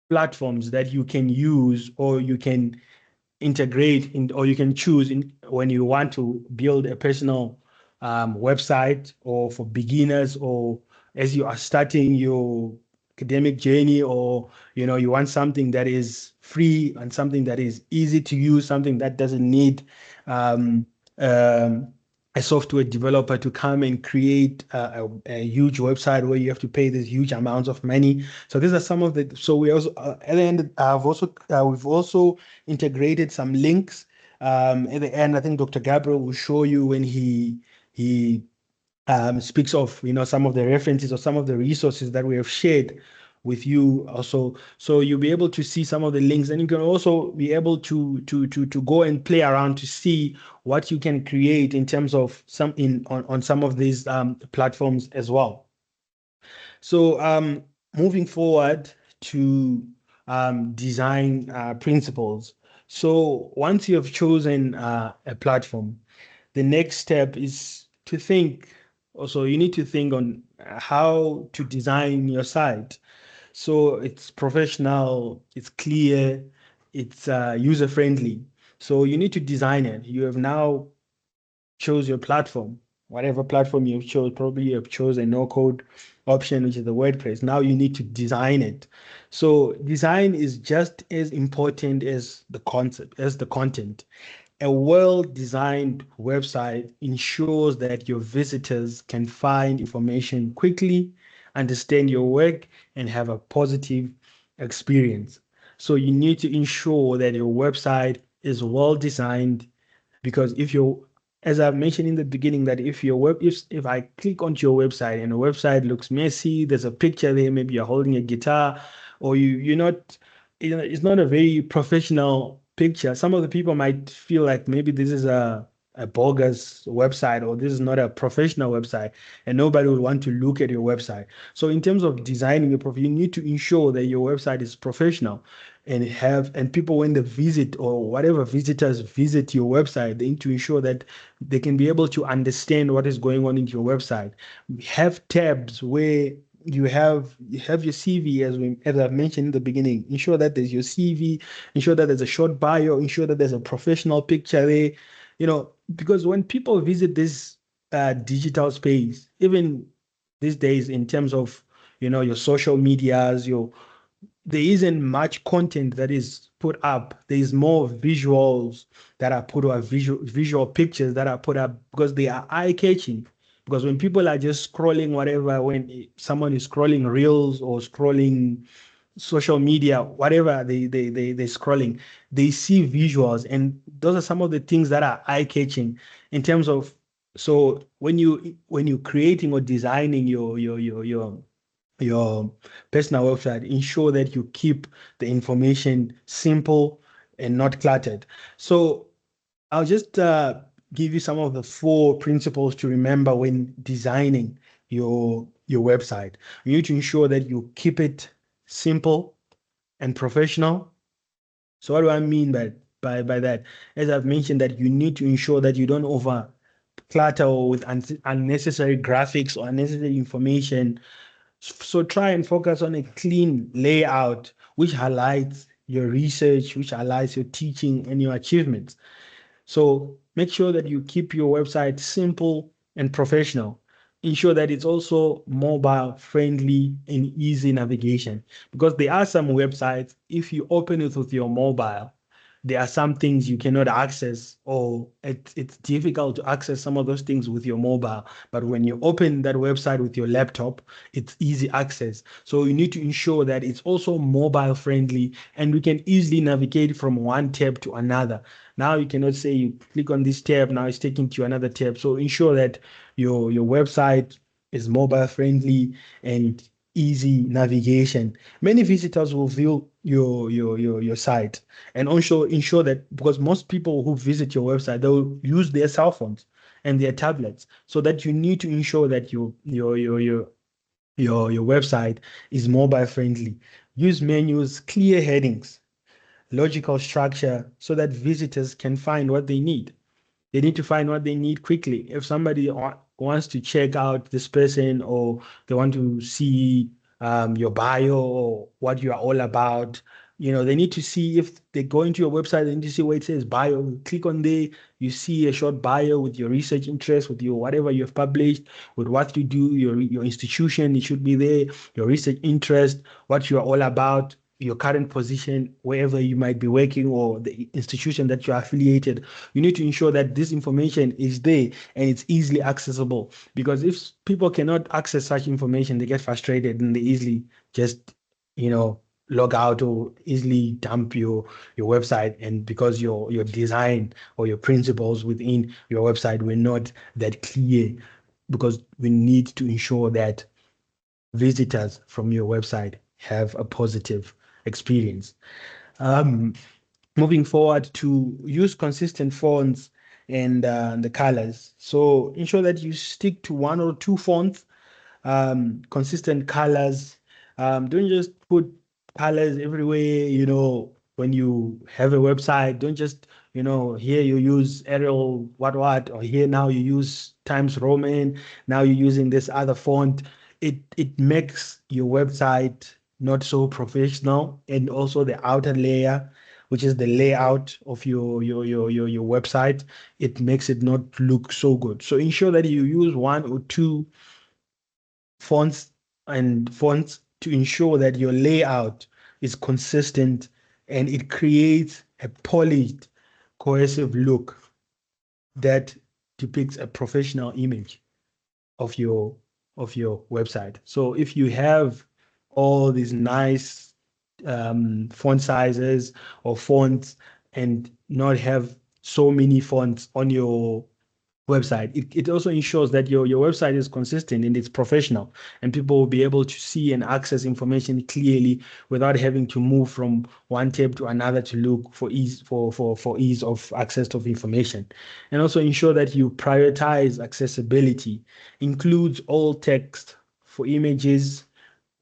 platforms that you can use or you can integrate in, or you can choose in when you want to build a personal website, or for beginners, or as you are starting your academic journey, or you want something that is free and something that is easy to use, something that doesn't need a software developer to come and create a huge website where you have to pay these huge amounts of money. So these are some of the. So we also at the end, we've also integrated some links. At the end, I think Dr. Gabriel will show you when he speaks of some of the references or some of the resources that we have shared with you also, so you'll be able to see some of the links, and you can also be able to go and play around to see what you can create in terms of on some of these platforms as well. So moving forward to design principles. So once you have chosen a platform, the next step is to think. Also, you need to think on how to design your site. So it's professional, it's clear, it's user friendly. So you need to design it. You have now chose your platform, whatever platform you've chose. Probably you have chosen a no-code option, which is the WordPress. Now you need to design it. So design is just as important as the concept, as the content. A well-designed website ensures that your visitors can find information quickly, understand your work, and have a positive experience. So you need to ensure that your website is well designed, because as I've mentioned in the beginning, that if I click onto your website and the website looks messy, there's a picture there, maybe you're holding a guitar, or you're not, it's not a very professional picture. Some of the people might feel like maybe this is a bogus website, or this is not a professional website, and nobody would want to look at your website. So in terms of designing you need to ensure that your website is professional, and people, when they visit, or whatever visitors visit your website, they need to ensure that they can be able to understand what is going on in your website. Have tabs where you have your CV, as I've mentioned in the beginning. Ensure that there's your CV, ensure that there's a short bio, ensure that there's a professional picture there. Because when people visit this digital space, even these days, in terms of your social medias, there isn't much content that is put up. There is more visuals that are put up, visual pictures that are put up, because they are eye-catching. Because when people are just scrolling whatever, when someone is scrolling reels or scrolling social media, whatever they're scrolling, they see visuals, and those are some of the things that are eye-catching in terms of. So when you're creating or designing your personal website, ensure that you keep the information simple and not cluttered. So I'll just give you some of the 4 principles to remember when designing your website. You need to ensure that you keep it simple and professional. So what do I mean by that? As I've mentioned, that you need to ensure that you don't over clutter with unnecessary graphics or unnecessary information. So try and focus on a clean layout, which highlights your research, which highlights your teaching and your achievements. So make sure that you keep your website simple and professional. Ensure that it's also mobile friendly and easy navigation, because there are some websites, if you open it with your mobile, there are some things you cannot access, or it's difficult to access some of those things with your mobile. But when you open that website with your laptop, it's easy access. So you need to ensure that it's also mobile friendly, and we can easily navigate from one tab to another. Now you cannot say you click on this tab, now it's taking to another tab. So ensure that your website is mobile friendly and easy navigation. Many visitors will view your site, and also ensure that, because most people who visit your website, they'll use their cell phones and their tablets, so that you need to ensure that your website is mobile friendly. Use menus, clear headings, logical structure, so that visitors can find what they need. They need to find what they need quickly. If somebody wants to check out this person, or they want to see your bio or what you are all about, they need to see, if they go into your website, they need to see where it says bio. You click on there, you see a short bio with your research interest, with your whatever you have published, with what you do, your institution, it should be there, your research interest, what you are all about. your current position, wherever you might be working, or the institution that you're affiliated, you need to ensure that this information is there and it's easily accessible. Because if people cannot access such information, they get frustrated and they easily just, log out or easily dump your website. And because your design or your principles within your website were not that clear, because we need to ensure that visitors from your website have a positive experience. Um, Moving forward, to use consistent fonts and the colors. So ensure that you stick to one or two fonts, consistent colors. Don't just put colors everywhere, when you have a website. Don't just, here you use Arial, or here now you use Times Roman, now you're using this other font. It makes your website not so professional, and also the outer layer, which is the layout of your website, it makes it not look so good. So ensure that you use one or two fonts to ensure that your layout is consistent and it creates a polished, cohesive look that depicts a professional image of your website. So if you have all these nice font sizes or fonts and not have so many fonts on your website, it also ensures that your website is consistent and it's professional, and people will be able to see and access information clearly without having to move from one tab to another to look for ease of access of information. And also ensure that you prioritize accessibility, includes all text for images,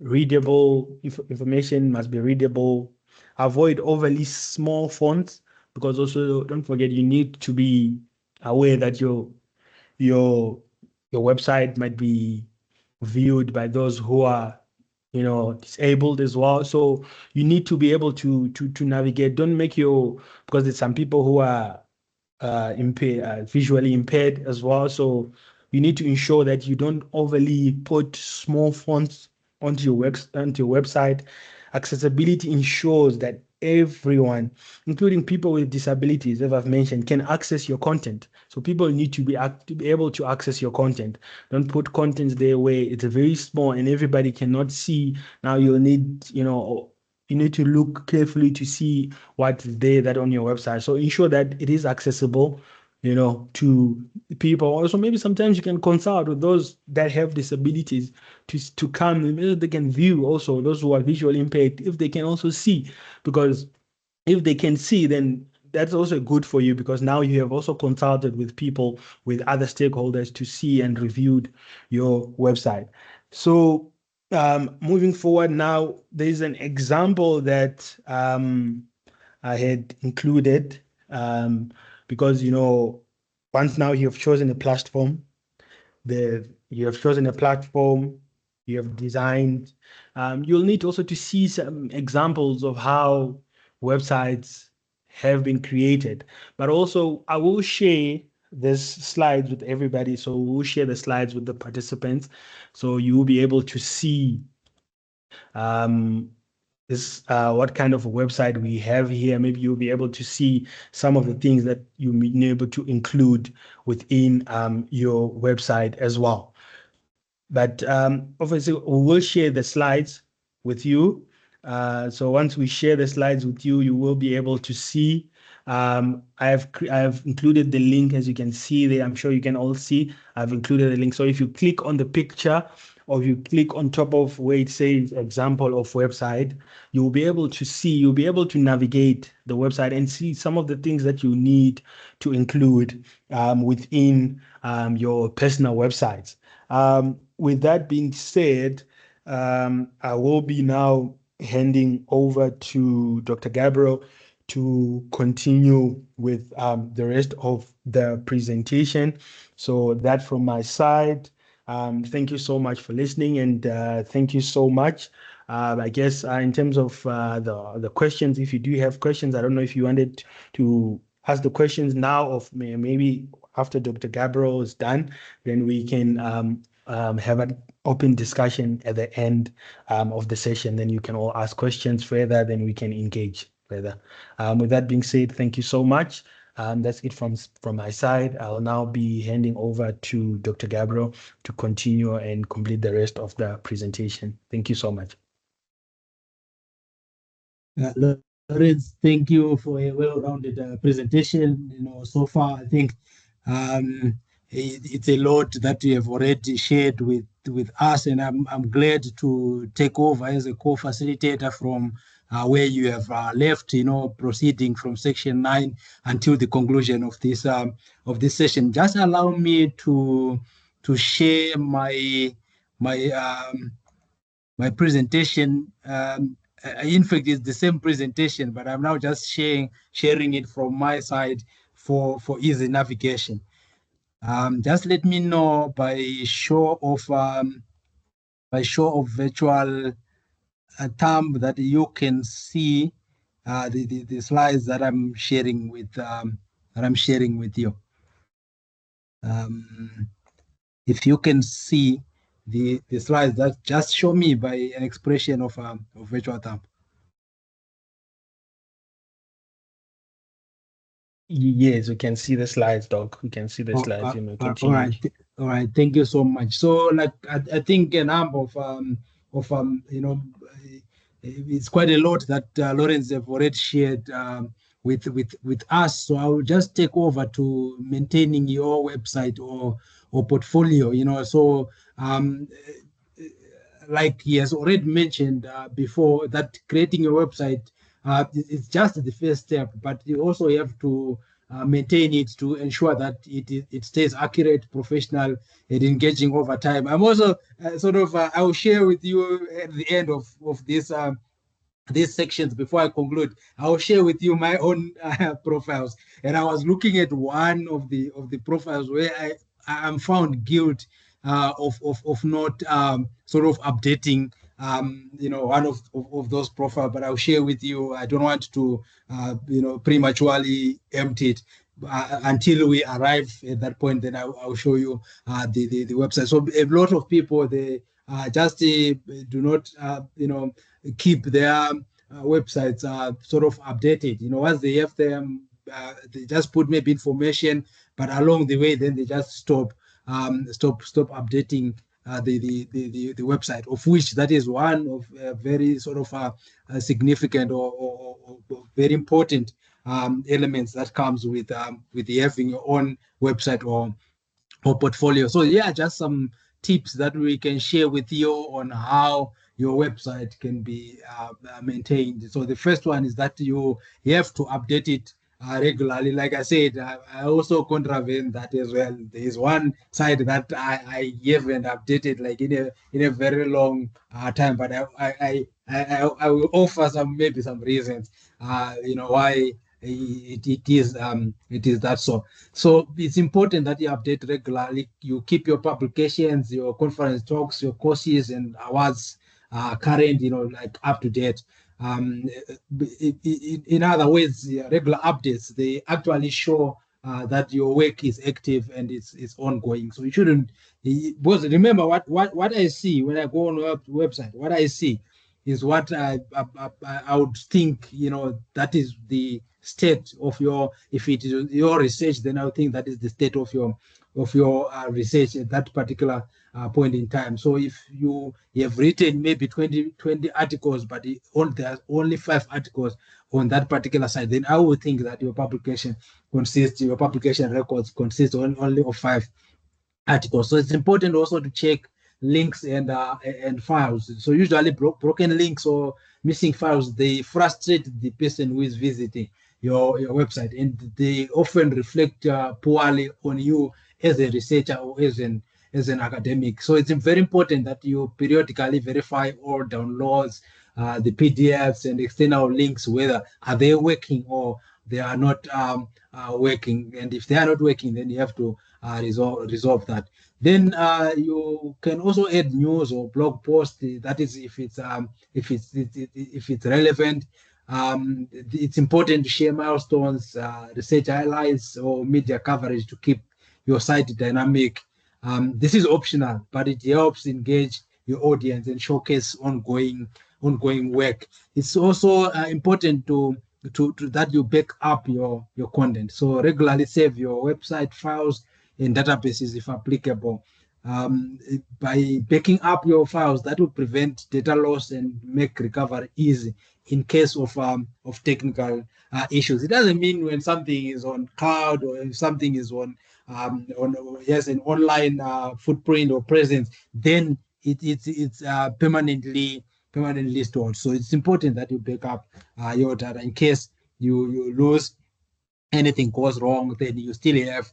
readable information must be readable. Avoid overly small fonts, because also don't forget you need to be aware that your your website might be viewed by those who are disabled as well. So you need to be able to navigate. Don't make because there's some people who are visually impaired as well. So you need to ensure that you don't overly put small fonts onto your website. Accessibility ensures that everyone, including people with disabilities, as I've mentioned, can access your content. So people need to be able to access your content. Don't put content there where it's very small and everybody cannot see. Now you'll need, you need to look carefully to see what's there that on your website. So ensure that it is accessible, to people. Also, maybe sometimes you can consult with those that have disabilities to come, and maybe they can view also those who are visually impaired if they can also see, because if they can see, then that's also good for you, because now you have also consulted with people, with other stakeholders to see and reviewed your website. So moving forward now, there's an example that I had included, because once now you have chosen a platform, you have chosen a platform, you have designed. You'll need also to see some examples of how websites have been created. But also, I will share this slides with everybody. So we'll share the slides with the participants, so you will be able to see um, what kind of a website we have here. Maybe you'll be able to see some of the things that you may be able to include within your website as well. But obviously, we will share the slides with you. So once we share the slides with you, you will be able to see. I've included the link, as you can see there. I'm sure you can all see. I've included the link. So if you click on the picture, or if you click on top of where it says example of website, you'll be able to see, you'll be able to navigate the website and see some of the things that you need to include within your personal websites. With that being said, I will be now handing over to Dr. Gabriel to continue with the rest of the presentation. So that from my side. Thank you so much for listening, and thank you so much. I guess in terms of the questions, if you do have questions, I don't know if you wanted to ask the questions now, or maybe after Dr. Gabriel is done, then we can have an open discussion at the end of the session. Then you can all ask questions further, then we can engage further. With that being said, thank you so much. That's it from my side. I'll now be handing over to Dr. Gabriel to continue and complete the rest of the presentation. Thank you so much. Lawrence, thank you for a well-rounded presentation. So far, I think it's a lot that you have already shared with us, and I'm glad to take over as a co-facilitator from where you have left, proceeding from section 9 until the conclusion of this session. Just allow me to share my presentation. In fact, it's the same presentation, but I'm now just sharing it from my side for easy navigation. Just let me know by show of virtual thumb that you can see the slides that I'm sharing with you. If you can see the slides, that just show me by an expression of virtual thumb. Yes, we can see the slides, Doc. We can see the slides. All right. Thank you so much. So, like, I think a number of it's quite a lot that Lawrence have already shared with us. So I will just take over to maintaining your website or portfolio. So like he has already mentioned before, that creating a website is just the first step, but you also have to maintain it to ensure that it stays accurate, professional, and engaging over time. I'm also I will share with you at the end of this these sections. Before I conclude, I will share with you my own profiles, and I was looking at one of the profiles where I am found guilty of not updating one of those profiles, but I'll share with you. I don't want to prematurely empty it until we arrive at that point. Then I'll show you the website. So a lot of people, they just do not keep their websites updated. Once they have them, they just put maybe information, but along the way, then they just stop updating the website, of which that is one of very significant or very important elements that comes with having your own website or portfolio. So yeah, just some tips that we can share with you on how your website can be maintained. So the first one is that you have to update it regularly. Like I said, I also contravene that as well. There is one site that I haven't updated like in a very long time, but I will offer maybe some reasons why it is that so. So it's important that you update regularly. You keep your publications, your conference talks, your courses and awards current, like up to date. In other ways, regular updates, they actually show that your work is active and it's ongoing. So you shouldn't, because remember what I see when I go on a website, what I see is what I would think, that is the state of your, if it is your research, then I would think that is the state of your research at that particular point in time. So if you have written maybe 20 articles, but there are only 5 articles on that particular site, then I would think that your publication records consist only of 5 articles. So it's important also to check links and files. So usually broken links or missing files, they frustrate the person who is visiting your website, and they often reflect poorly on you as a researcher or as an academic. So it's very important that you periodically verify all downloads, the PDFs and external links, whether are they working or they are not working. And if they are not working, then you have to resolve that. Then you can also add news or blog posts. That is, if it's relevant. It's important to share milestones, research highlights, or media coverage to keep your site dynamic This is optional, but it helps engage your audience and showcase ongoing work. It's also important to that you back up your content. So regularly save your website files in databases if applicable. By backing up your files, that will prevent data loss and make recovery easy in case of technical issues. It doesn't mean when something is on cloud or if something is on yes, an online footprint or presence, then it's permanently stored. So it's important that you back up your data in case you lose, anything goes wrong, then you still have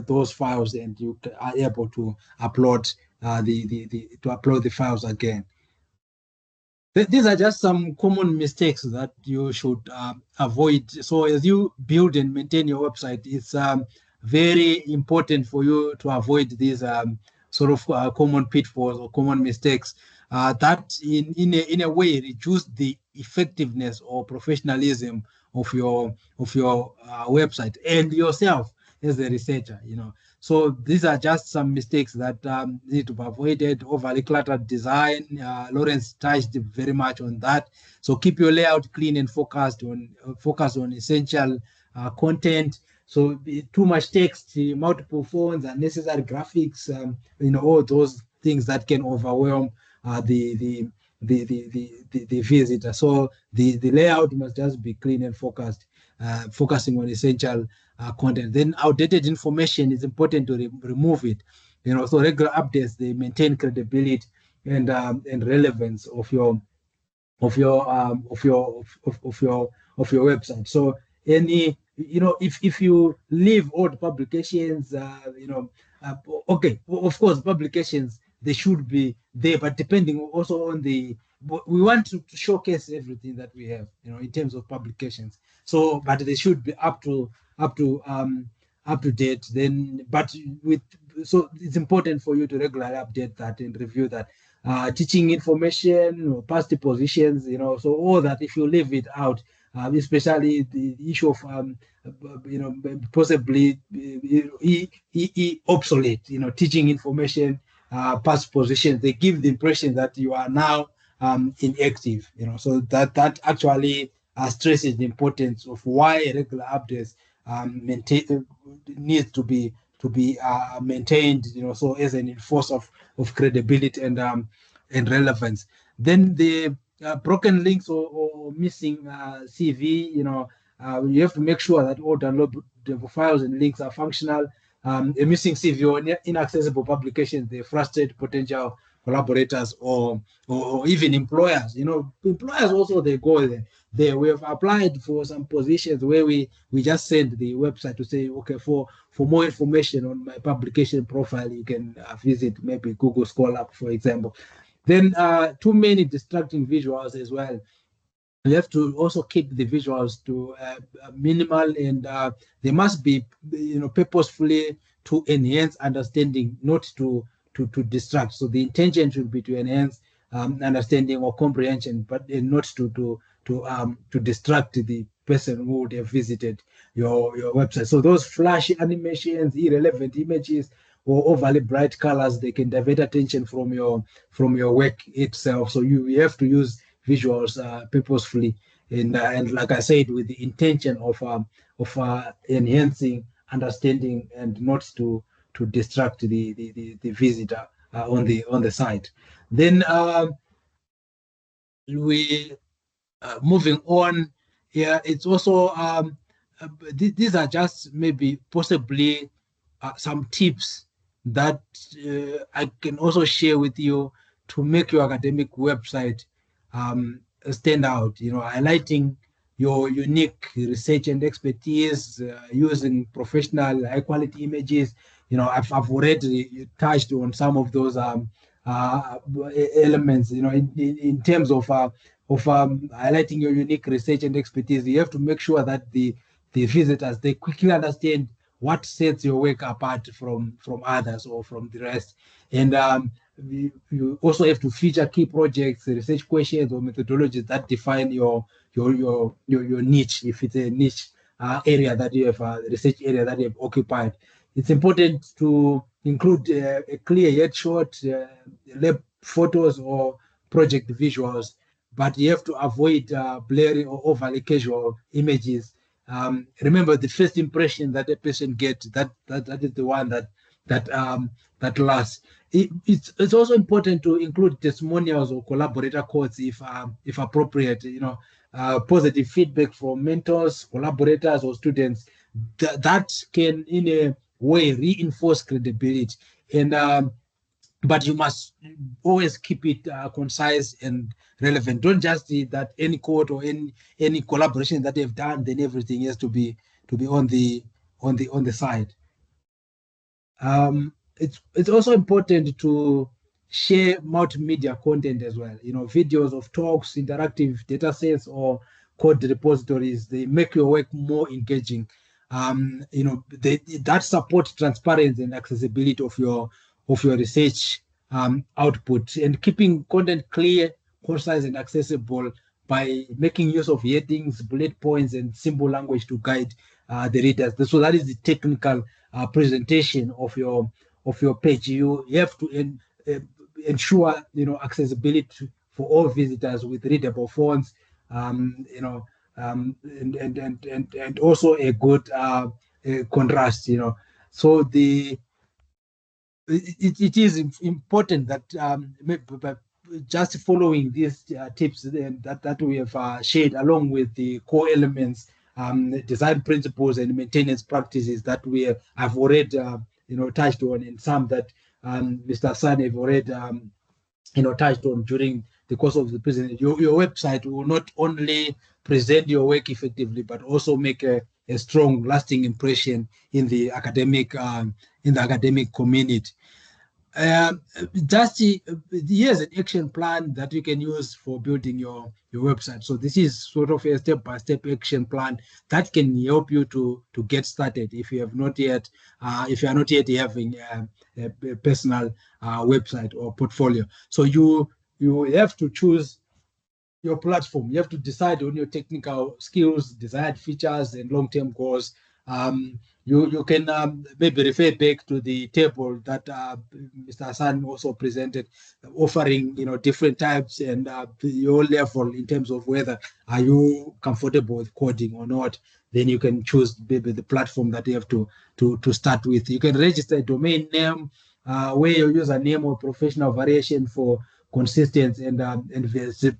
those files and you are able to upload the files again. These are just some common mistakes that you should avoid. So as you build and maintain your website, it's very important for you to avoid these sort of common pitfalls or common mistakes that in a way reduce the effectiveness or professionalism of your website and yourself as a researcher. So these are just some mistakes that need to be avoided. Overly cluttered design. Lawrence touched very much on that. So keep your layout clean and focus on essential content. So too much text, multiple fonts, unnecessary graphics, all those things that can overwhelm the visitor. So the layout must just be clean and focused, focusing on essential content. Then outdated information is important to remove it. So regular updates, they maintain credibility and relevance of your website. So if you leave old publications, okay, of course publications, they should be there, but depending also on we want to showcase everything that we have, in terms of publications. So, but they should be up to date. Then, so it's important for you to regularly update that and review that. Teaching information or past positions, so all that, if you leave it out, especially the issue of possibly obsolete, teaching information, past positions, they give the impression that you are now inactive, so that actually stresses the importance of why regular updates needs to be maintained, so as an enforcer of credibility and relevance. Then the broken links or missing CV, you have to make sure that all downloadable files and links are functional. A missing CV or inaccessible publications, they frustrate potential collaborators or even employers. Employers also, they go there. We have applied for some positions where we just send the website to say, okay, for more information on my publication profile, you can visit maybe Google Scholar, for example. Then too many distracting visuals as well. You have to also keep the visuals to minimal, and they must be purposefully to enhance understanding, not to distract. So the intention should be to enhance understanding or comprehension, but not to distract the person who would have visited your website. So those flashy animations, irrelevant images, or overly bright colors, they can divert attention from your work itself. So you have to use visuals purposefully, and like I said, with the intention of enhancing understanding and not to distract the visitor on the site. Then we moving on. Yeah, it's also these are just maybe possibly some tips that I can also share with you to make your academic website stand out. Highlighting your unique research and expertise, using professional, high quality images. I've already touched on some of those elements. In terms of highlighting your unique research and expertise, you have to make sure that the visitors, they quickly understand what sets your work apart from others or from the rest. And you also have to feature key projects, research questions, or methodologies that define your niche. If it's a niche area that you have, a research area that you have occupied, it's important to include a clear headshot, lab photos or project visuals, but you have to avoid blurry or overly casual images. Remember, the first impression that a person gets, that is the one that lasts. It's also important to include testimonials or collaborator quotes if appropriate. Positive feedback from mentors, collaborators, or students that can in a way reinforce credibility. And but you must always keep it concise and relevant. Don't just see that any quote or any collaboration that they've done, then everything has to be on the side. It's also important to share multimedia content as well. Videos of talks, interactive data sets, or code repositories. They make your work more engaging. That support transparency and accessibility of your research output, and keeping content clear, concise, and accessible by making use of headings, bullet points, and simple language to guide the readers. So that is the technical presentation of your page. You have to ensure accessibility for all visitors with readable fonts, and also a good contrast. So it is important that just following these tips that we have shared, along with the core elements, design principles and maintenance practices that I've already touched on, and some that Mr. San have already touched on during the course of the presentation. Your website will not only present your work effectively, but also make a strong, lasting impression in the academic community. Here's an action plan that you can use for building your website. So this is sort of a step-by-step action plan that can help you to get started if you are not yet having a personal website or portfolio. So you have to choose your platform. You have to decide on your technical skills, desired features, and long-term goals. You can maybe refer back to the table that Mr. Hassan also presented, offering different types and your level in terms of whether are you comfortable with coding or not. Then you can choose maybe the platform that you have to start with. You can register a domain name where your username or professional variation for consistency and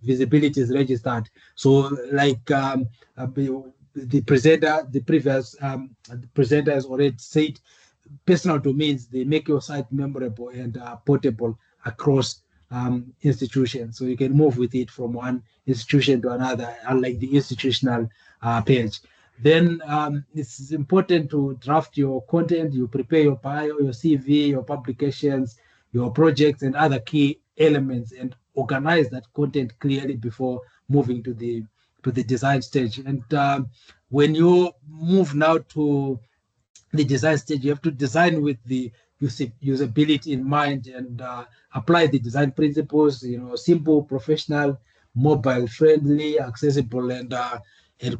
visibility is registered. So like the previous presenter has already said, personal domains, they make your site memorable and portable across institutions. So you can move with it from one institution to another, unlike the institutional page. Then it's important to draft your content. You prepare your bio, your CV, your publications, your projects, and other key elements, and organize that content clearly before moving to the design stage. And when you move now to the design stage, you have to design with the usability in mind and apply the design principles. Simple, professional, mobile friendly, accessible, and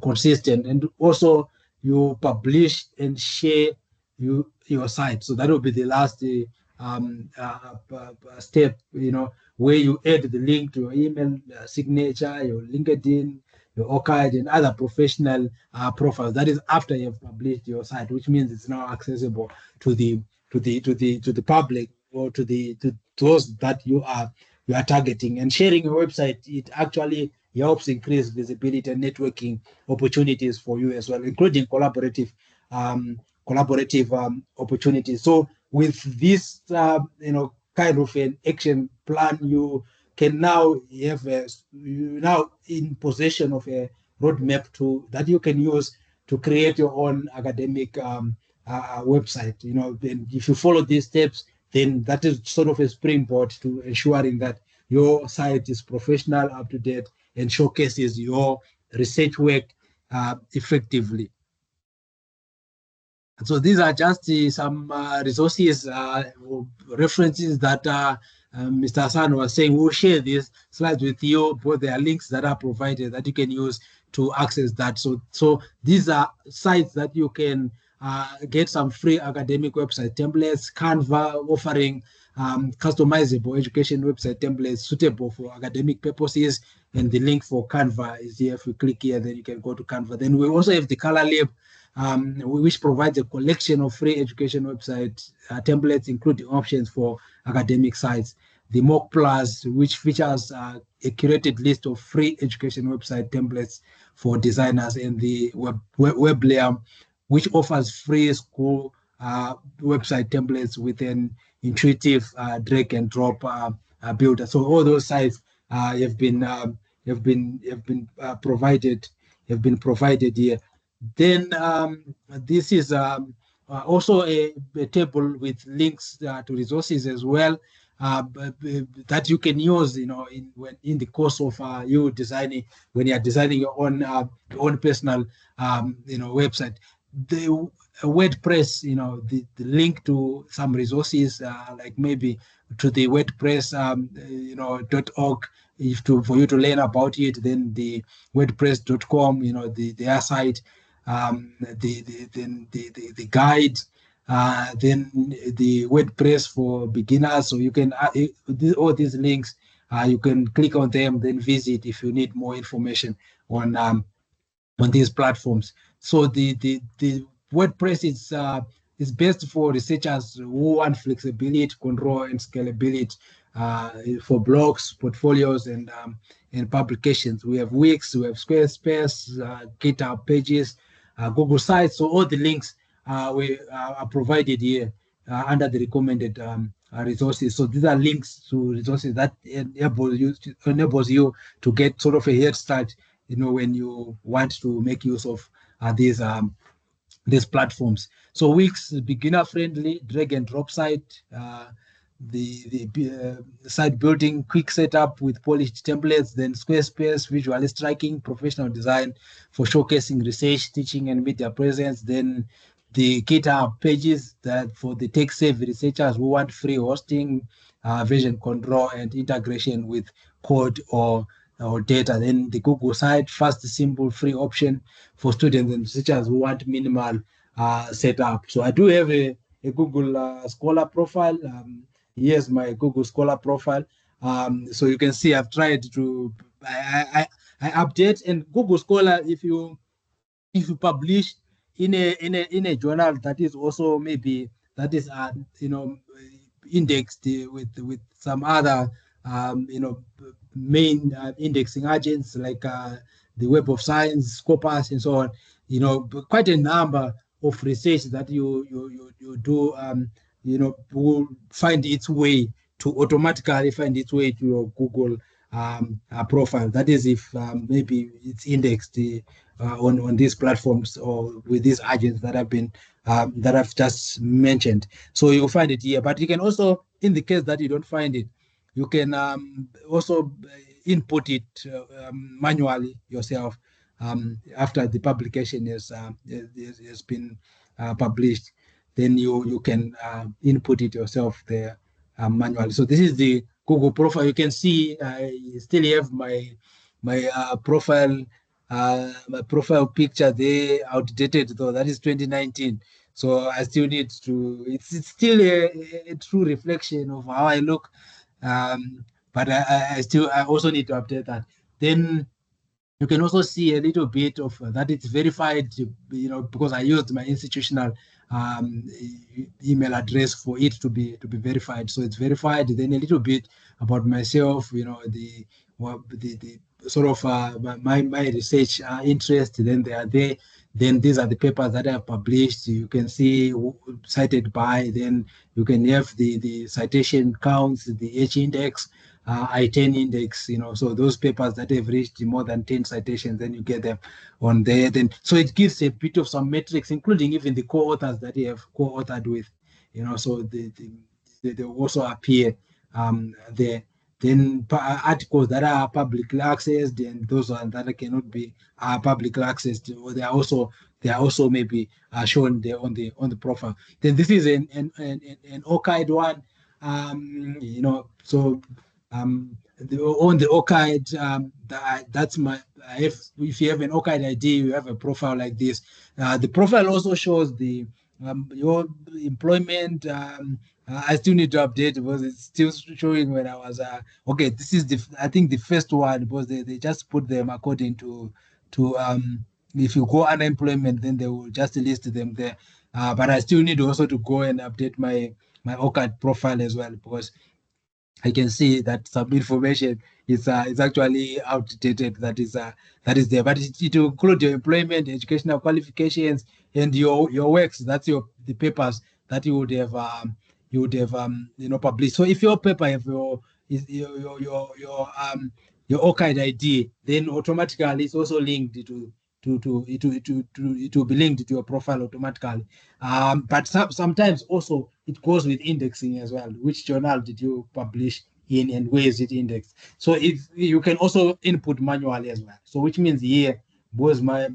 consistent. And also you publish and share your site. So that will be the last step, where you add the link to your email signature, your LinkedIn, your ORCID, and other professional profiles. That is after you have published your site, which means it's now accessible to the public, or to those that you are targeting. And sharing your website, it actually helps increase visibility and networking opportunities for you as well, including collaborative opportunities. So with this kind of an action plan, you can now now in possession of a roadmap that you can use to create your own academic website. And if you follow these steps, then that is sort of a springboard to ensuring that your site is professional, up to date, and showcases your research work effectively. So these are just some resources, references that Mr. Hassan was saying. We'll share these slides with you, but there are links that are provided that you can use to access that. So these are sites that you can get some free academic website templates. Canva offering customizable education website templates suitable for academic purposes. And the link for Canva is here. If you click here, then you can go to Canva. Then we also have the Color Lab, which provides a collection of free education website templates, including options for academic sites. The Mock Plus, which features a curated list of free education website templates for designers, and the Web Layer, which offers free school website templates with an intuitive drag and drop builder. So all those sites have been provided here. Then this is also a table with links to resources as well, that you can use, in the course of you designing, when you are designing your own personal, website. The WordPress, the link to some resources, like maybe to the WordPress, .org, for you to learn about it. Then the WordPress.com, their site, the guide, then the WordPress for beginners. So you can all these links, you can click on them, then visit if you need more information on these platforms. So the WordPress is best for researchers who want flexibility, control, and scalability for blogs, portfolios, and publications. We have Wix, we have Squarespace, GitHub Pages, Google Sites. So all the links are provided here under the recommended resources. So these are links to resources that enables you to get sort of a head start, when you want to make use of these platforms. So Wix, beginner friendly, drag and drop site, the site building, quick setup with polished templates. Then Squarespace, visually striking, professional design for showcasing research, teaching, and media presence. Then the GitHub Pages, that for the tech-savvy researchers who want free hosting, version control, and integration with code or data. Then the Google site, fast, simple, free option for students and researchers who want minimal setup. So I do have a Google Scholar profile. Here's my Google Scholar profile. So you can see I've tried to I update. And Google Scholar, if you publish in a journal that is also maybe that is indexed with some other main indexing agents like the Web of Science, Scopus, and so on. Quite a number of research that you do, will find its way to automatically find its way to your Google profile. That is if maybe it's indexed on these platforms or with these agents that have been that I've just mentioned. So you'll find it here. But you can also, in the case that you don't find it, you can also input it manually yourself after the publication has been published. Then you can input it yourself there manually. So this is the Google profile. You can see I still have my profile picture there, outdated though. That is 2019. So I still need to. It's still a true reflection of how I look. But I also need to update that. Then you can also see a little bit of that it's verified, because I used my institutional email address for it to be verified. So it's verified. Then a little bit about myself, the sort of my research interest. Then they are there. Then these are the papers that I have published. You can see cited by. Then you can have the citation counts, the H index, I-10 index, so those papers that have reached more than 10 citations, then you get them on there. Then so it gives a bit of some metrics, including even the co-authors that you have co-authored with, so they also appear there. Then articles that are publicly accessed and those that cannot be publicly accessed, or they are also maybe shown there on the profile. Then this is an ORCID one, so on the ORCID, that's my. If you have an ORCID ID, you have a profile like this. The profile also shows the your employment. I still need to update because it's still showing when I was okay. This is I think the first one because they just put them according to if you go unemployment, then they will just list them there. But I still need also to go and update my ORCID profile as well because I can see that some information is actually outdated. That is there, but it will include your employment, educational qualifications, and your works. That's the papers that you would have published. So if your paper have your ORCID ID, then automatically it's also linked it will be linked to your profile automatically. But sometimes also it goes with indexing as well. Which journal did you publish in and where is it indexed? So if you can also input manually as well. So which means here, because my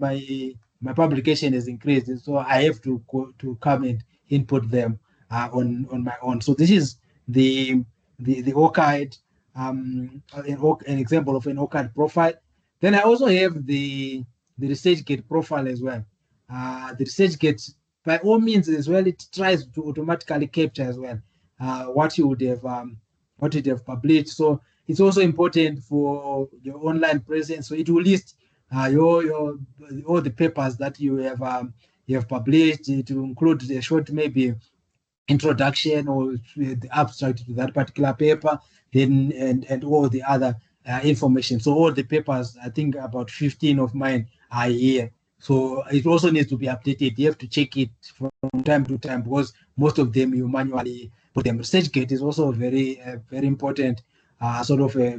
publication is increased, so I have to come and input them on my own. So this is the ORCID, an example of an ORCID profile. Then I also have the ResearchGate profile as well. The ResearchGate, by all means as well, it tries to automatically capture as well what you would have published. So it's also important for your online presence. So it will list your all the papers that you have published. It will include a short maybe introduction or the abstract to that particular paper, then and all the other information. So all the papers, I think about 15 of mine are here. So it also needs to be updated. You have to check it from time to time because most of them you manually put them. ResearchGate is also very important sort of a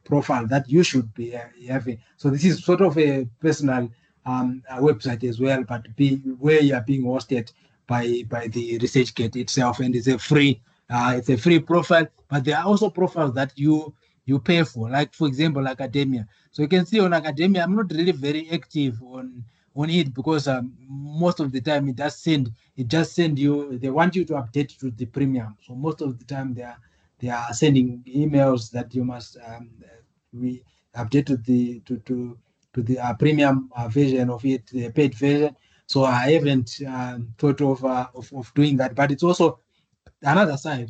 profile that you should be having. So this is sort of a personal website as well, but where you are being hosted by the ResearchGate itself, and it's a free profile. But there are also profiles that you pay for, like for example academia. So you can see on academia I'm not really very active on it because most of the time it just send you, they want you to update to the premium. So most of the time they are sending emails that you must we update to the premium version of it, the paid version. So I haven't thought of doing that, but it's also another side.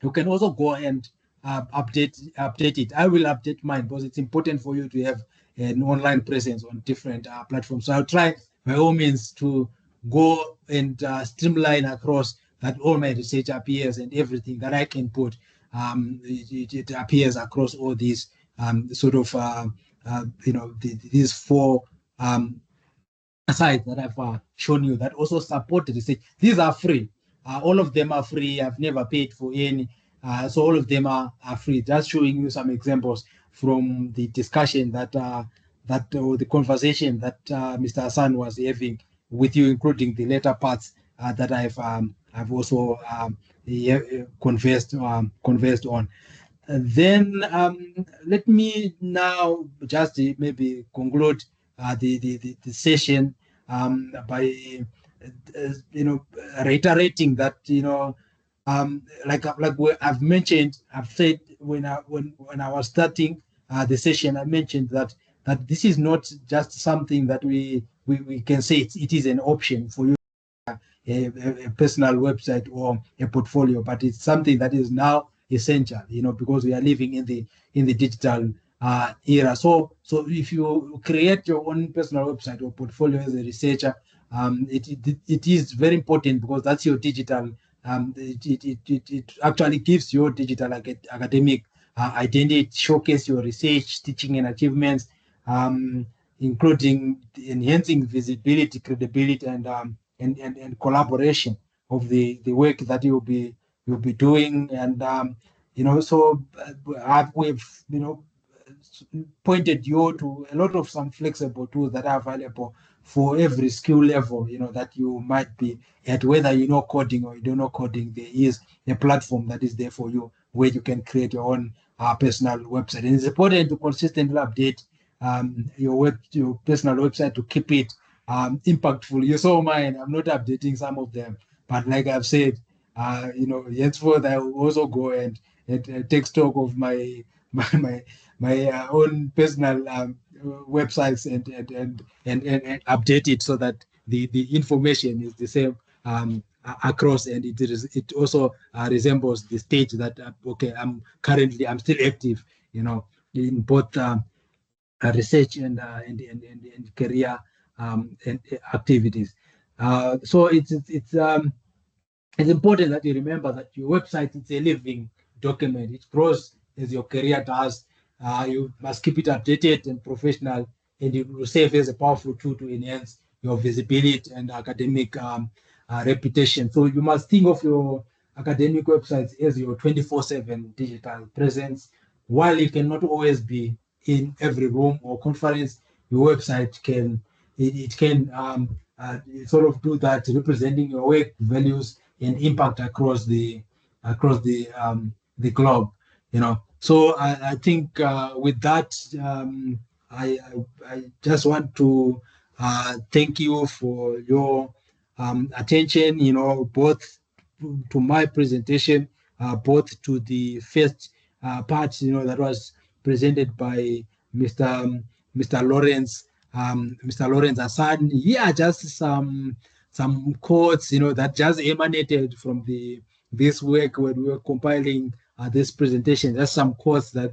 You can also go and update it. I will update mine because it's important for you to have an online presence on different platforms. So I'll try by all means to go and streamline across that all my research appears and everything that I can put. It appears across all these sort of these four sites that I've shown you that also support research. These are free. All of them are free. I've never paid for any. So all of them are free. Just showing you some examples from the discussion or the conversation that Mr. Hassan was having with you, including the later parts that I've also conversed on. Then let me now just maybe conclude the session by reiterating that like I've mentioned, I've said when I was starting the session, I mentioned that this is not just something that we can say it is an option for you, a personal website or a portfolio, but it's something that is now essential, because we are living in the digital era. So if you create your own personal website or portfolio as a researcher, it is very important because that's your digital. It actually gives your digital academic identity, showcase your research, teaching, and achievements, including enhancing visibility, credibility, and collaboration of the work that you'll be doing. And so we've pointed you to a lot of some flexible tools that are available for every skill level that you might be at, whether you know coding or you don't know coding. There is a platform that is there for you where you can create your own personal website, and it's important to consistently update your personal website to keep it impactful. You saw mine, I'm not updating some of them, but like I've said, henceforth I will also go and take stock of my own personal websites and update it so that the information is the same across, and it also resembles the stage that okay, I'm still active, in both research and career and activities. So it's important that you remember that your website is a living document. It grows as your career does. You must keep it updated and professional, and it will serve as a powerful tool to enhance your visibility and academic reputation. So you must think of your academic websites as your 24/7 digital presence. While you cannot always be in every room or conference, your website can sort of do that, representing your work, values, and impact across the globe. So I think with that, I just want to thank you for your attention. Both to my presentation, both to the first part, that was presented by Mr. Lawrence, Mr. Lawrence Hassan. Yeah, just some quotes, that just emanated from this work when we were compiling this presentation. Just some quotes that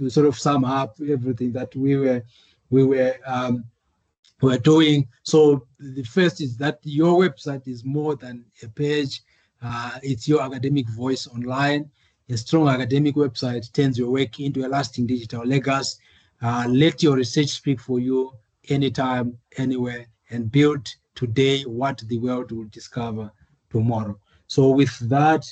sort of sum up everything that we were doing. So the first is that your website is more than a page. It's your academic voice online. A strong academic website turns your work into a lasting digital legacy. Let your research speak for you anytime, anywhere, and build today what the world will discover tomorrow. So with that,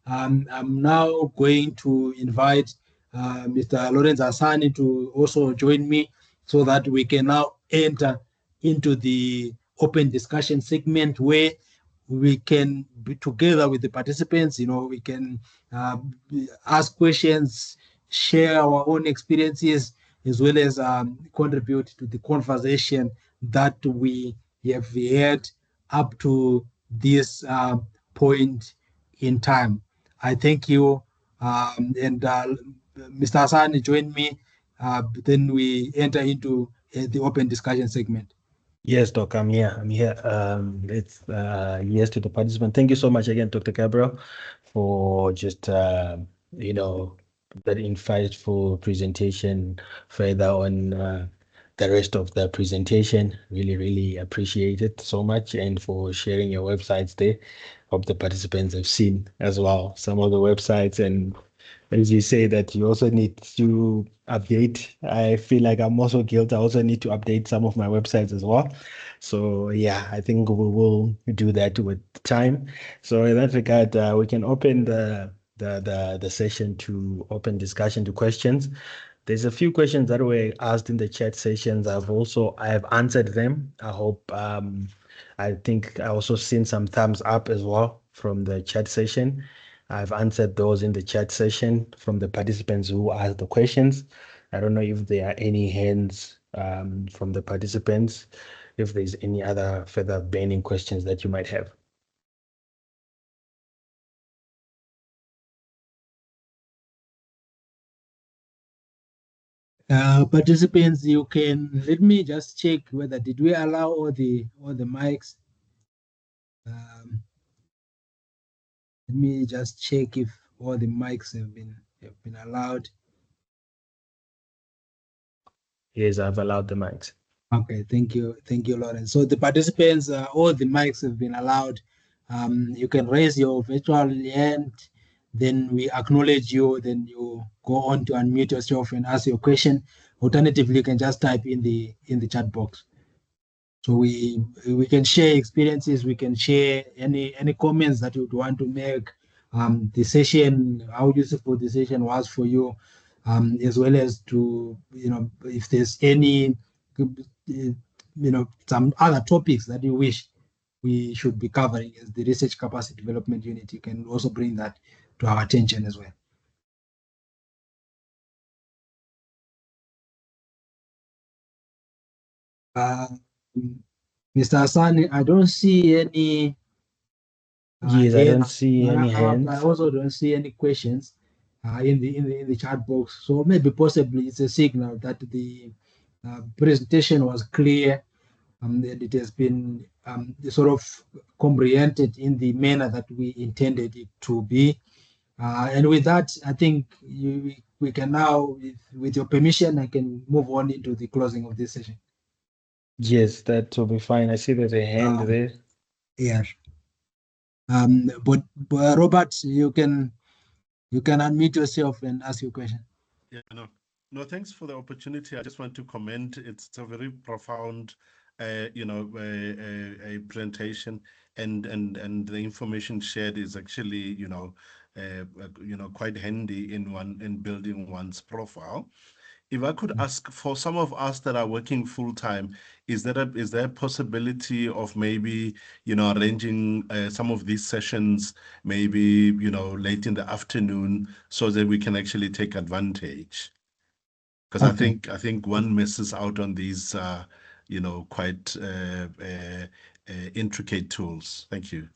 I'm now going to invite Mr. Lawrence Asani to also join me so that we can now enter into the open discussion segment where we can be together with the participants. We can ask questions, share our own experiences, as well as contribute to the conversation that we have had up to this point in time. I thank you. And Mr. Hassan, join me. Then we enter into the open discussion segment. Yes, Doc, I'm here. It's yes to the participant. Thank you so much again, Dr. Gabriel, for just that insightful presentation further on the rest of the presentation. Really, really appreciate it so much, and for sharing your websites there. Hope the participants have seen as well some of the websites, and as you say that you also need to update. I feel like I'm also guilty. I also need to update some of my websites as well. So yeah, I think we will do that with time. So in that regard, we can open the session to open discussion to questions. There's a few questions that were asked in the chat sessions. I have answered them. I think I also seen some thumbs up as well from the chat session. I've answered those in the chat session from the participants who asked the questions. I don't know if there are any hands from the participants, if there's any other further burning questions that you might have. Participants, you can let me just check whether did we allow all the mics. Let me just check if all the mics have been allowed. Yes, I've allowed the mics. Okay, thank you, Lawrence. So the participants, all the mics have been allowed. You can raise your virtual hand, then we acknowledge you, then you go on to unmute yourself and ask your question. Alternatively, you can just type in the chat box. So we can share experiences, we can share any comments that you would want to make. The session, how useful the session was for you, as well as to if there's any some other topics that you wish we should be covering as the research capacity development unit. You can also bring that to our attention as well. Mr. Hassan, I don't see any. Yes, I don't see any hands. I also don't see any questions. in the chat box. So maybe possibly it's a signal that the presentation was clear, and it has been sort of comprehended in the manner that we intended it to be. And with that, I think we can now, with your permission, I can move on into the closing of this session. Yes, that will be fine. I see there's a hand there. Yeah. But Robert, you can unmute yourself and ask your question. Yeah, no, thanks for the opportunity. I just want to comment. It's a very profound, a presentation, and the information shared is actually, quite handy in building one's profile. If I could ask, for some of us that are working full time, is there a possibility of maybe, arranging some of these sessions, maybe, late in the afternoon, so that we can actually take advantage? Because Okay. I think one misses out on these, quite intricate tools. Thank you.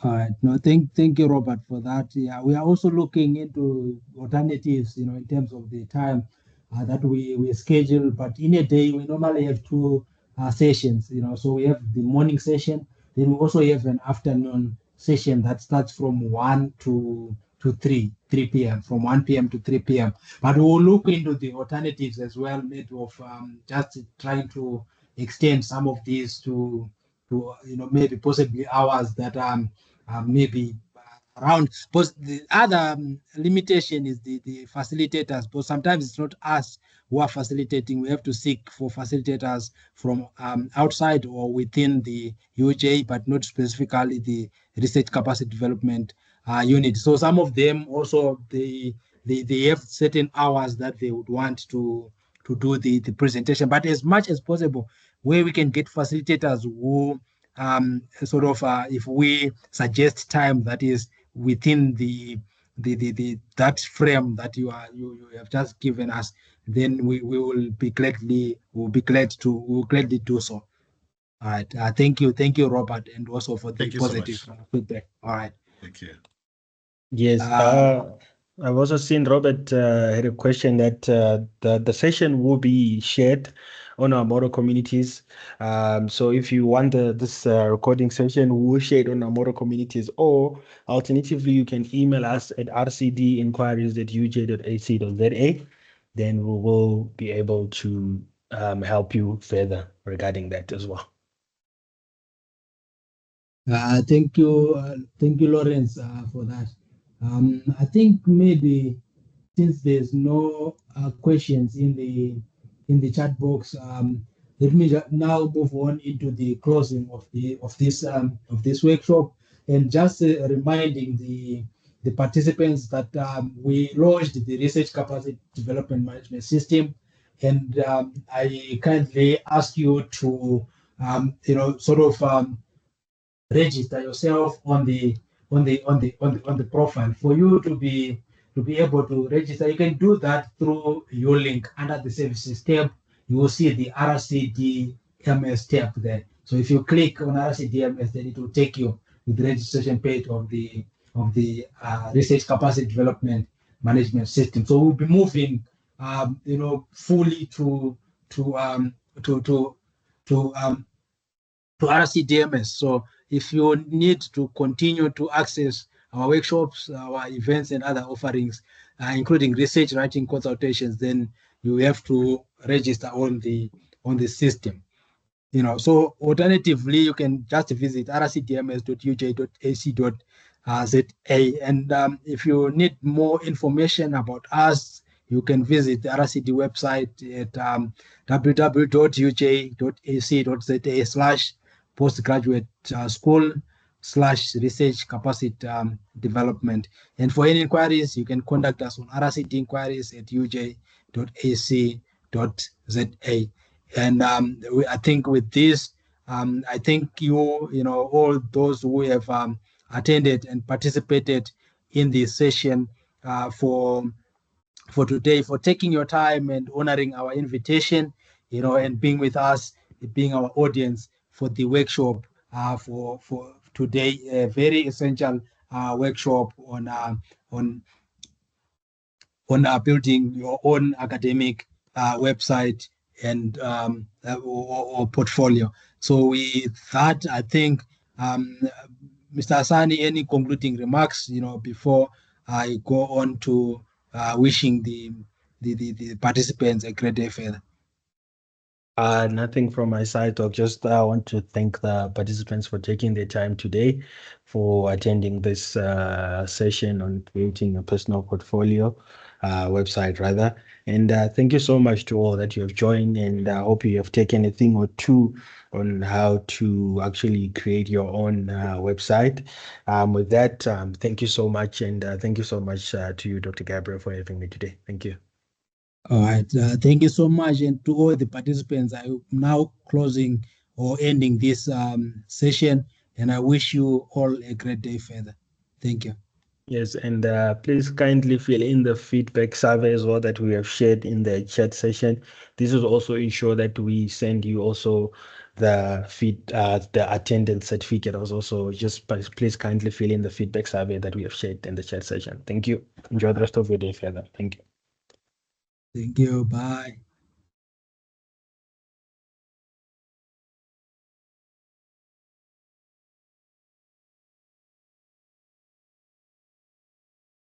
All right. No, thank you, Robert, for that. Yeah, we are also looking into alternatives, in terms of the time that we schedule. But in a day, we normally have two sessions, So we have the morning session, then we also have an afternoon session that starts from 1 to 3 p.m., from 1 p.m. to 3 p.m. But we'll look into the alternatives as well, maybe of just trying to extend some of these to maybe possibly hours that maybe around. But the other limitation is the facilitators, but sometimes it's not us who are facilitating. We have to seek for facilitators from outside or within the UJ, but not specifically the research capacity development unit. So some of them also, they have certain hours that they would want to do the presentation. But as much as possible, where we can get facilitators who sort of if we suggest time that is within the that frame that you have just given us, then we will gladly do so. All right. Thank you, Robert, and also for the Thank you so positive much. feedback. All right. Thank you. Yes, I've also seen Robert had a question that the session will be shared on our Moro communities. So if you want this recording session, we will share it on our Moro communities, or alternatively, you can email us at rcdinquiries@uj.ac.za. Then we will be able to help you further regarding that as well. Thank you, Lawrence, for that. I think maybe since there's no questions in the chat box, let me now move on into the closing of this workshop, and just reminding the participants that we launched the research capacity development management system, and I kindly ask you to sort of register yourself on the profile. For you to be able to register, you can do that through your link under the services tab. You will see the RCDMS tab there. So if you click on RCDMS, then it will take you to the registration page of the research capacity development management system. So we'll be moving fully to RCDMS. So if you need to continue to access our workshops, our events, and other offerings, including research writing consultations, then you have to register on the system. So alternatively, you can just visit rcdms.uj.ac.za. And if you need more information about us, you can visit the RCD website at www.uj.ac.za/postgraduate school/research capacity development. And for any inquiries, you can contact us on rcdinquiries@uj.ac.za. And I think with this, I thank you, all those who have attended and participated in this session for today, for taking your time and honoring our invitation, and being with us, being our audience for the workshop for today, a very essential workshop on on building your own academic website and or portfolio. So with that, I think, Mr. Asani, any concluding remarks, before I go on to wishing the participants a great day further? Nothing from my side, Doc. Just want to thank the participants for taking their time today, for attending this session on creating a personal portfolio website, rather. And thank you so much to all that you have joined. And I hope you have taken a thing or two on how to actually create your own website. With that, thank you so much. And thank you so much to you, Dr. Gabriel, for having me today. Thank you. All right. Thank you so much. And to all the participants, I'm now closing or ending this session. And I wish you all a great day further. Thank you. Yes, and please kindly fill in the feedback survey as well that we have shared in the chat session. This will also ensure that we send you also the attendance certificate. Also, just please kindly fill in the feedback survey that we have shared in the chat session. Thank you. Enjoy the rest of your day further. Thank you. Thank you. Bye.